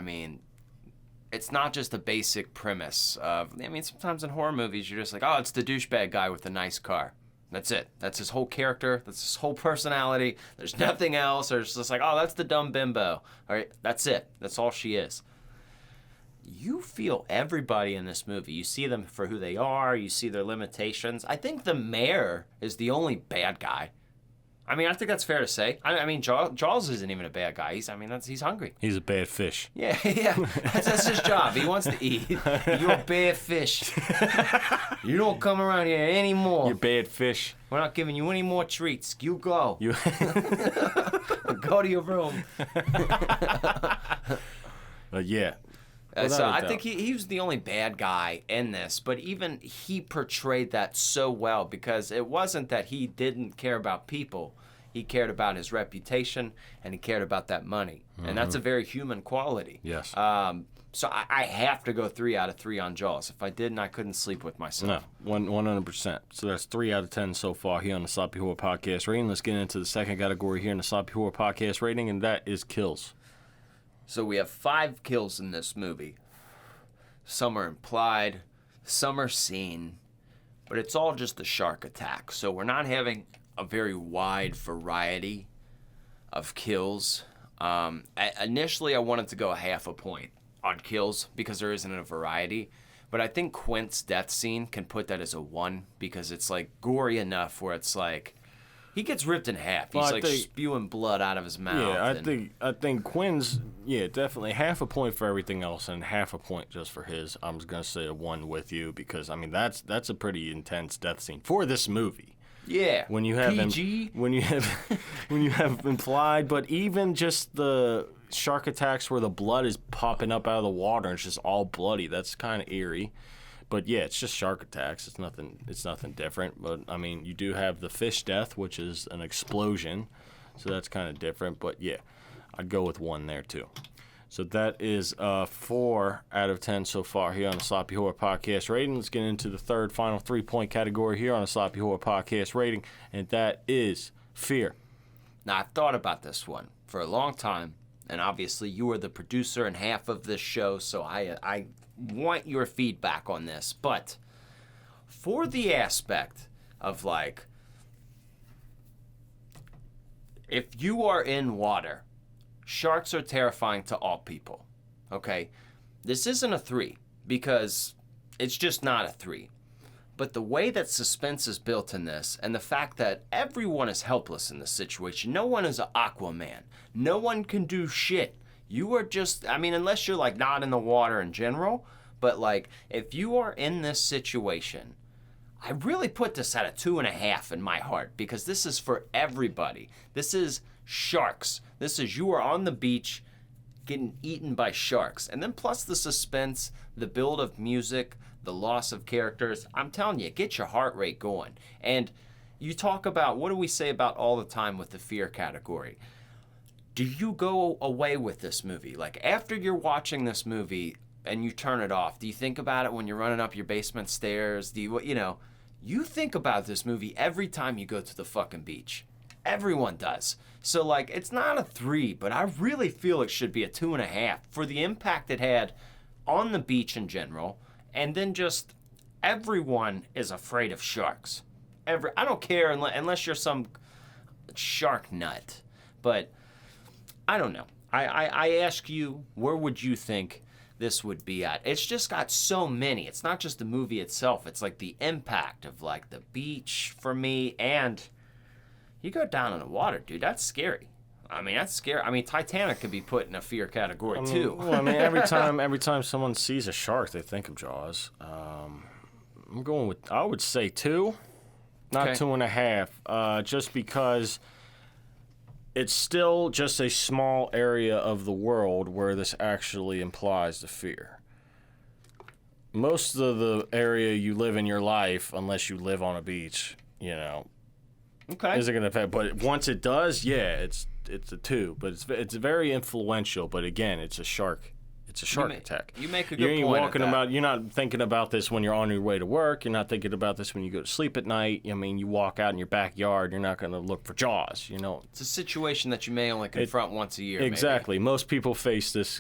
Speaker 1: It's not just a basic premise of, sometimes in horror movies you're just like, oh, it's the douchebag guy with the nice car. That's it. That's his whole character. That's his whole personality. There's nothing else. Or it's just like, oh, that's the dumb bimbo. All right, that's it. That's all she is. You feel everybody in this movie. You see them for who they are. You see their limitations. I think the mayor is the only bad guy. I think that's fair to say. Jaws isn't even a bad guy. He's hungry.
Speaker 2: He's a bad fish.
Speaker 1: Yeah. That's his job. He wants to eat. You're a bad fish. You don't come around here anymore.
Speaker 2: You're bad fish.
Speaker 1: We're not giving you any more treats. You go. Go to your room.
Speaker 2: Yeah.
Speaker 1: So I think he was the only bad guy in this, but even he portrayed that so well because it wasn't that he didn't care about people. He cared about his reputation and he cared about that money. Mm-hmm. And that's a very human quality.
Speaker 2: Yes.
Speaker 1: So I have to go 3 out of 3 on Jaws. If I didn't, I couldn't sleep with myself.
Speaker 2: No, 100%. So that's 3 out of 10 so far here on the Sloppy Horror Podcast Rating. Let's get into the second category here in the Sloppy Horror Podcast Rating, and that is kills.
Speaker 1: So we have 5 kills in this movie. Some are implied, some are seen, but it's all just the shark attack. So we're not having a very wide variety of kills. Initially, I wanted to go half a point on kills because there isn't a variety. But I think Quint's death scene can put that as a 1 because it's like gory enough where it's like he gets ripped in half. He's spewing blood out of his mouth.
Speaker 2: Yeah, I think Quinn's definitely half a point for everything else and half a point just for his. I'm just gonna say a 1 with you because that's a pretty intense death scene for this movie.
Speaker 1: Yeah.
Speaker 2: When you have
Speaker 1: PG.
Speaker 2: when you have implied, but even just the shark attacks where the blood is popping up out of the water and it's just all bloody. That's kind of eerie. But yeah, it's just shark attacks. It's nothing different. But you do have the fish death, which is an explosion, so that's kind of different. But yeah, I'd go with 1 there too. So that is 4 out of 10 so far here on the Sloppy Horror Podcast Rating. Let's get into the third, final 3-point category here on the Sloppy Horror Podcast Rating, and that is fear.
Speaker 1: Now I've thought about this one for a long time, and obviously you are the producer and half of this show, so I want your feedback on this. But for the aspect of like, if you are in water, sharks are terrifying to all people. Okay? This isn't a 3 because it's just not a 3. But the way that suspense is built in this and the fact that everyone is helpless in this situation, no one is an Aquaman. No one can do shit. You are just, unless you're like not in the water in general, but like if you are in this situation, I really put this at a 2.5 in my heart because this is for everybody. This is sharks. This is you are on the beach getting eaten by sharks. And then plus the suspense, the build of music, the loss of characters. I'm telling you, get your heart rate going. And you talk about, what do we say about all the time with the fear category? Do you go away with this movie? Like after you're watching this movie, and you turn it off, do you think about it when you're running up your basement stairs? Do you think about this movie every time you go to the fucking beach. Everyone does. So, like, it's not a 3, but I really feel it should be a 2.5 for the impact it had on the beach in general, and then just everyone is afraid of sharks. I don't care unless you're some shark nut, but I don't know. I ask you, where would you think this would be at? It's just got so many. It's not just the movie itself. It's like the impact of like the beach for me, and you go down in the water, dude. That's scary. I mean, that's scary. I mean, Titanic could be put in a fear category too.
Speaker 2: Well, I mean, every time someone sees a shark, they think of Jaws. I'm going with, I would say 2, not
Speaker 1: Okay.
Speaker 2: 2.5, just because it's still just a small area of the world where this actually implies the fear. Most of the area you live in your life, unless you live on a beach,
Speaker 1: Okay.
Speaker 2: isn't going to affect. But once it does, yeah, it's a 2. But it's very influential. But again, it's a shark. It's a shark attack.
Speaker 1: You make a good
Speaker 2: You ain't
Speaker 1: point.
Speaker 2: walking about. You're not thinking about this when you're on your way to work. You're not thinking about this when you go to sleep at night. I mean, you walk out in your backyard. You're not going to look for Jaws.
Speaker 1: It's a situation that you may only confront once a year.
Speaker 2: Exactly. Most people face this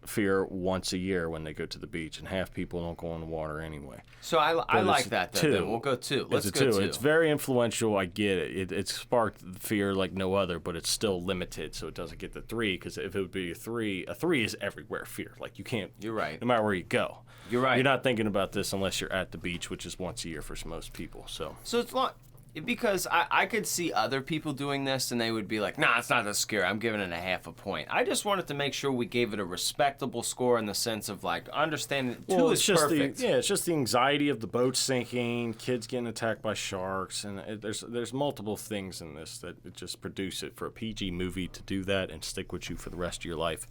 Speaker 2: fear once a year when they go to the beach, and half people don't go in the water anyway.
Speaker 1: So I like that. Though,
Speaker 2: 2.
Speaker 1: then. We'll go 2. Let's
Speaker 2: It's a
Speaker 1: go
Speaker 2: 2.
Speaker 1: 2.
Speaker 2: It's very influential. I get it. It sparked fear like no other, but it's still limited, so it doesn't get the 3. Because if it would be a 3 is everywhere fear. Like you can't.
Speaker 1: You're right.
Speaker 2: No matter where you go.
Speaker 1: You're right.
Speaker 2: You're not thinking about this unless you're at the beach, which is once a year for most people. So
Speaker 1: it's not. Because I could see other people doing this and they would be like, nah, it's not that scary. I'm giving it a 0.5 point. I just wanted to make sure we gave it a respectable score in the sense of like understanding 2 is perfect.
Speaker 2: It's just the anxiety of the boat sinking, kids getting attacked by sharks, and there's multiple things in this that it just produce it for a PG movie to do that and stick with you for the rest of your life.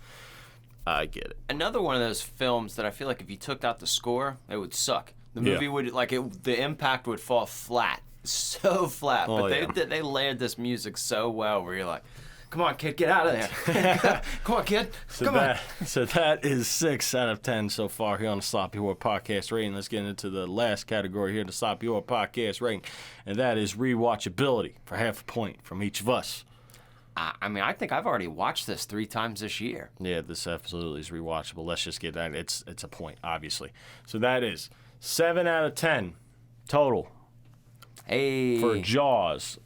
Speaker 2: I get it.
Speaker 1: Another one of those films that I feel like if you took out the score, it would suck. The movie would the impact would fall flat. So flat, but they layered this music so well where you're like, come on, kid, get out of there. Come on, kid. Come on.
Speaker 2: So that is 6 out of 10 so far here on the Sloppy Horror Podcast rating. Let's get into the last category here, the Sloppy Horror Podcast rating, and that is rewatchability for 0.5 point from each of us.
Speaker 1: I mean, I think I've already watched this 3 times this year.
Speaker 2: Yeah, this absolutely is rewatchable. Let's just get that. It's a point, obviously. So that is 7 out of 10 total.
Speaker 1: Hey.
Speaker 2: For Jaws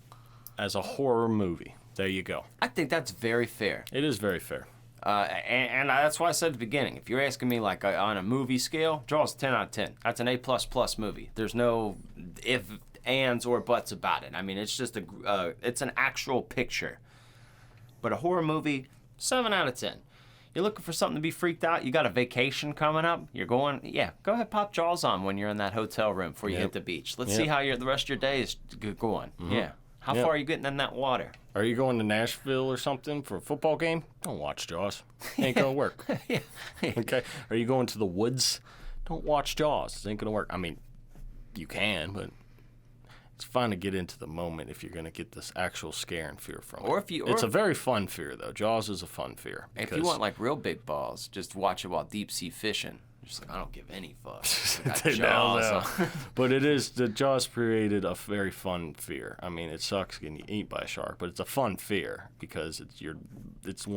Speaker 2: as a horror movie. There you go.
Speaker 1: I think that's very fair.
Speaker 2: It is very fair.
Speaker 1: And that's why I said at the beginning, if you're asking me like on a movie scale, Jaws 10 out of 10. That's an A++ movie. There's no if, ands, or buts about it. I mean, it's just it's an actual picture. But a horror movie, 7 out of 10. You're looking for something to be freaked out? You got a vacation coming up? You're going, go ahead, pop Jaws on when you're in that hotel room before you hit the beach. Let's see how the rest of your day is going. Mm-hmm. Yeah. How far are you getting in that water?
Speaker 2: Are you going to Nashville or something for a football game? Don't watch Jaws. Ain't gonna work. Okay. Are you going to the woods? Don't watch Jaws. It ain't gonna work. I mean, you can, but it's fun to get into the moment if you're going to get this actual scare and fear from it. It's a very fun fear, though. Jaws is a fun fear.
Speaker 1: If you want like real big balls, just watch it while deep sea fishing. Just like, I don't give any fucks. Jaws.
Speaker 2: But the Jaws created a very fun fear. I mean, it sucks getting eaten by a shark, but it's a fun fear because it's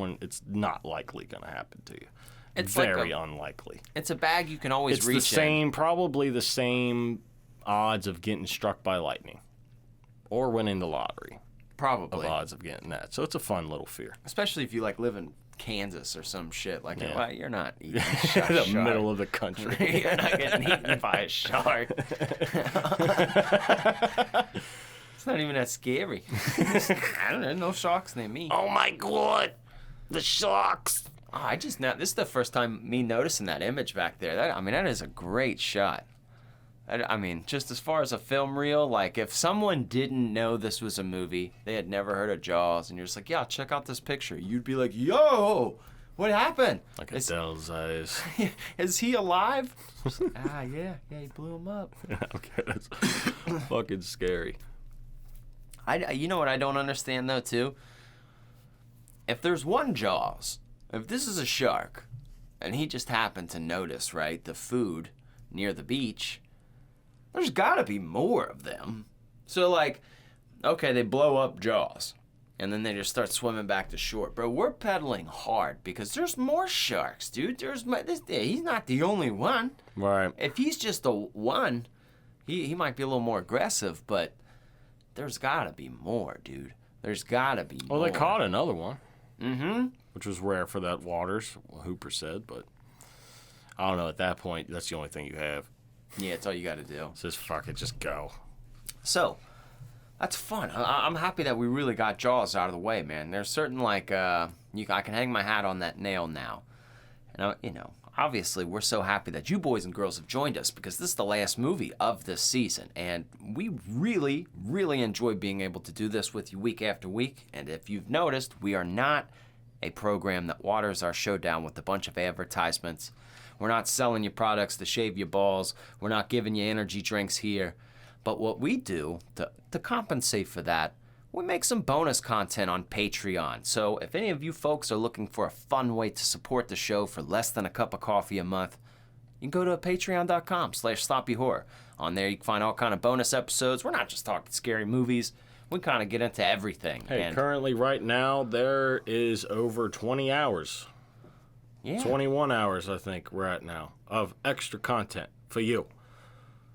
Speaker 2: not likely going to happen to you. It's very unlikely.
Speaker 1: It's a bag you can always reach in.
Speaker 2: Probably the same odds of getting struck by lightning or winning the lottery.
Speaker 1: Probably.
Speaker 2: Of odds of getting that. So it's a fun little fear.
Speaker 1: Especially if you like live in Kansas or some shit. Like, well, you're not eating
Speaker 2: in the middle of the country.
Speaker 1: You're not getting eaten by a shark. It's not even that scary. I don't know. No sharks near me.
Speaker 2: Oh my God. The sharks.
Speaker 1: Oh, this is the first time me noticing that image back there. That is a great shot. I mean, just as far as a film reel, like if someone didn't know this was a movie, they had never heard of Jaws, and you're just like, yeah, check out this picture. You'd be like, yo, what happened?
Speaker 2: Like Adele's eyes.
Speaker 1: Is he alive? Yeah, he blew him up.
Speaker 2: Okay, that's fucking scary.
Speaker 1: You know what I don't understand, though, too? If there's one Jaws, if this is a shark, and he just happened to notice, right, the food near the beach, there's got to be more of them. So, like, okay, they blow up Jaws, and then they just start swimming back to shore. Bro, we're pedaling hard because there's more sharks, dude. He's not the only one.
Speaker 2: Right.
Speaker 1: If he's just the one, he might be a little more aggressive, but there's got to be more, dude. There's got to be more.
Speaker 2: Well, they caught another one.
Speaker 1: Mm-hmm.
Speaker 2: Which was rare for that waters, Hooper said, but I don't know. At that point, that's the only thing you have.
Speaker 1: Yeah, it's all you got to do.
Speaker 2: Says, fuck it, just go.
Speaker 1: So, that's fun. I'm happy that we really got Jaws out of the way, man. There's certain, like, I can hang my hat on that nail now. And, obviously, we're so happy that you boys and girls have joined us because this is the last movie of this season. And we really, really enjoy being able to do this with you week after week. And if you've noticed, we are not a program that waters our show down with a bunch of advertisements. We're not selling you products to shave your balls. We're not giving you energy drinks here. But what we do to compensate for that, we make some bonus content on Patreon. So if any of you folks are looking for a fun way to support the show for less than a cup of coffee a month, you can go to patreon.com/sloppyhorror. On there you can find all kind of bonus episodes. We're not just talking scary movies. We kind of get into everything.
Speaker 2: Hey, currently right now there is over 20 hours.
Speaker 1: Yeah.
Speaker 2: 21 hours, I think we're at now, of extra content for you.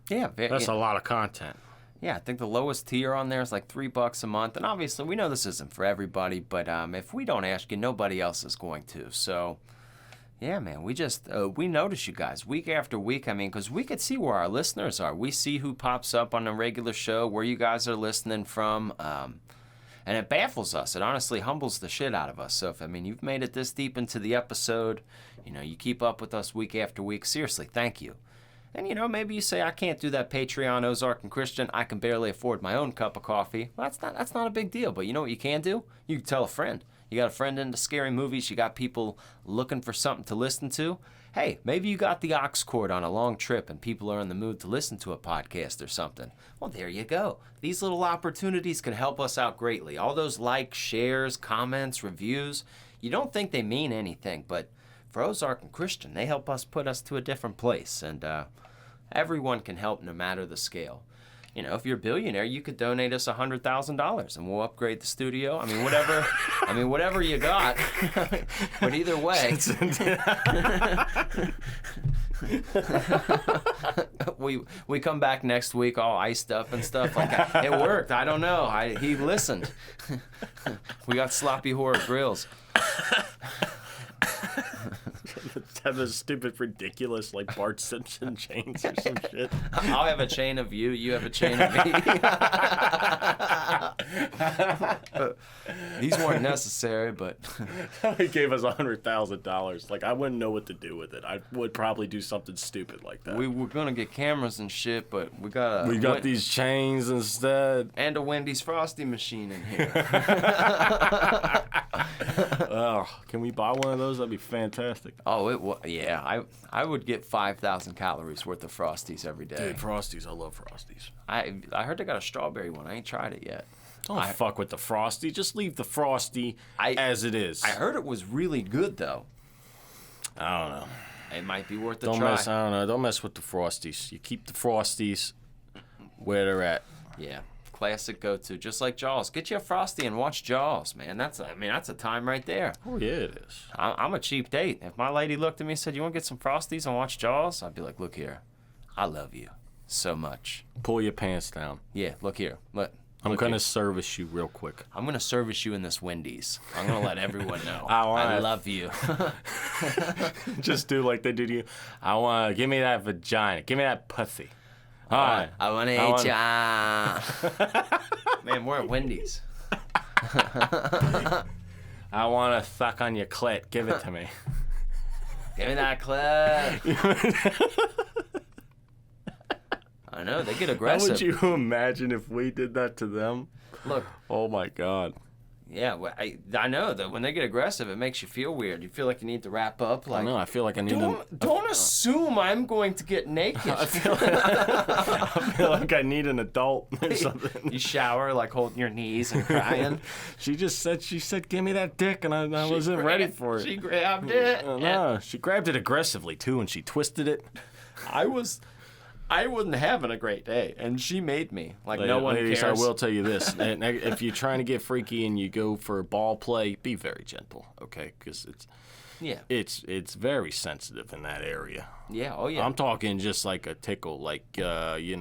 Speaker 1: Yeah.
Speaker 2: That's a lot of content.
Speaker 1: Yeah, I think the lowest tier on there is like $3 a month. And obviously, we know this isn't for everybody, but if we don't ask you, nobody else is going to. So, yeah, man, we notice you guys week after week. I mean, because we could see where our listeners are. We see who pops up on a regular show, where you guys are listening from. And it baffles us. It honestly humbles the shit out of us. So, if you've made it this deep into the episode, you keep up with us week after week. Seriously, thank you. And, maybe you say, I can't do that Patreon, Ozark and Christian. I can barely afford my own cup of coffee. Well, that's not a big deal. But you know what you can do? You can tell a friend. You got a friend into scary movies. You got people looking for something to listen to. Hey, maybe you got the aux cord on a long trip and people are in the mood to listen to a podcast or something. Well, there you go. These little opportunities can help us out greatly. All those likes, shares, comments, reviews, you don't think they mean anything, but for Ozark and Christian, they help us put us to a different place. And everyone can help no matter the scale. If you're a billionaire, you could donate us $100,000 and we'll upgrade the studio. Whatever you got. But either way, we come back next week all iced up and stuff like that. It worked. I don't know. He listened. We got sloppy horror grills.
Speaker 2: Have those stupid, ridiculous, like Bart Simpson chains or some shit.
Speaker 1: I'll have a chain of you. You have a chain of me. These weren't necessary, but
Speaker 2: he gave us $100,000. Like, I wouldn't know what to do with it. I would probably do something stupid like that.
Speaker 1: We were gonna get cameras and shit, but we got
Speaker 2: these chains instead,
Speaker 1: and a Wendy's Frosty machine in here.
Speaker 2: Oh, can we buy one of those? That'd be fantastic.
Speaker 1: Oh, yeah. I would get 5,000 calories worth of Frosties every day.
Speaker 2: Dude, Frosties. I love Frosties.
Speaker 1: I heard they got a strawberry one. I ain't tried it yet.
Speaker 2: Don't fuck with the Frosty. Just leave the Frosty as it is.
Speaker 1: I heard it was really good, though.
Speaker 2: I don't know.
Speaker 1: It might be worth a try.
Speaker 2: I don't know. Don't mess with the Frosties. You keep the Frosties where they're at.
Speaker 1: Yeah. Classic go-to, just like Jaws. Get you a Frosty and watch Jaws, man. That's a time right there.
Speaker 2: Oh yeah, it is.
Speaker 1: I'm a cheap date. If my lady looked at me and said, "You want to get some Frosties and watch Jaws?" I'd be like, "Look here, I love you so much."
Speaker 2: Pull your pants down.
Speaker 1: Yeah, look here.
Speaker 2: I'm gonna service you real quick.
Speaker 1: I'm gonna service you in this Wendy's. I'm gonna let everyone know I love you.
Speaker 2: Just do like they do to you. Give me that vagina. Give me that pussy. All right.
Speaker 1: I want to eat ya. Man, we're at Wendy's.
Speaker 2: I want to suck on your clit. Give it to me.
Speaker 1: Give me that clit. I know, they get aggressive.
Speaker 2: How would you imagine if we did that to them?
Speaker 1: Look.
Speaker 2: Oh, my God.
Speaker 1: Yeah, well, I know that when they get aggressive, it makes you feel weird. You feel like you need to wrap up. Like,
Speaker 2: I feel like I need
Speaker 1: don't assume I'm going to get naked.
Speaker 2: I feel like I need an adult or something.
Speaker 1: You shower like holding your knees and crying.
Speaker 2: She said, give me that dick, and I wasn't ready for it.
Speaker 1: She grabbed it.
Speaker 2: No, she grabbed it aggressively too, and she twisted it.
Speaker 1: I wasn't having a great day, and she made me. Like, no one
Speaker 2: Ladies,
Speaker 1: cares.
Speaker 2: I will tell you this. And if you're trying to get freaky and you go for ball play, be very gentle, okay? Because it's very sensitive in that area.
Speaker 1: Yeah, oh yeah.
Speaker 2: I'm talking just like a tickle, like, petting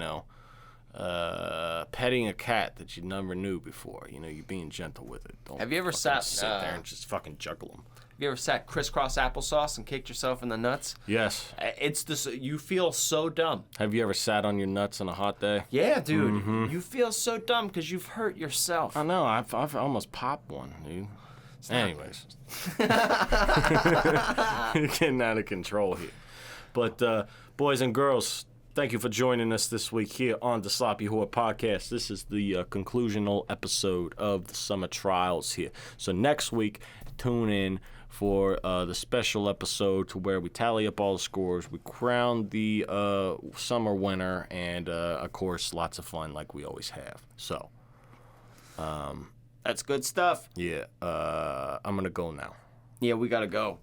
Speaker 2: a cat that you never knew before. You know, you're being gentle with it. Don't
Speaker 1: Have you ever
Speaker 2: sit
Speaker 1: sat
Speaker 2: there and just fucking juggle them?
Speaker 1: Have you ever sat crisscross applesauce and kicked yourself in the nuts?
Speaker 2: Yes.
Speaker 1: It's this. You feel so dumb.
Speaker 2: Have you ever sat on your nuts on a hot day?
Speaker 1: Yeah, dude. You feel so dumb because you've hurt yourself.
Speaker 2: I know. I've almost popped one, dude. Anyways. Getting out of control here. But, boys and girls, thank you for joining us this week here on the Sloppy Whore Podcast. This is the conclusional episode of the summer trials here. So next week, tune in for the special episode to where we tally up all the scores, we crown the summer winner, and, of course, lots of fun like we always have. So,
Speaker 1: That's good stuff.
Speaker 2: yeah, I'm going to go now.
Speaker 1: Yeah, we gotta go.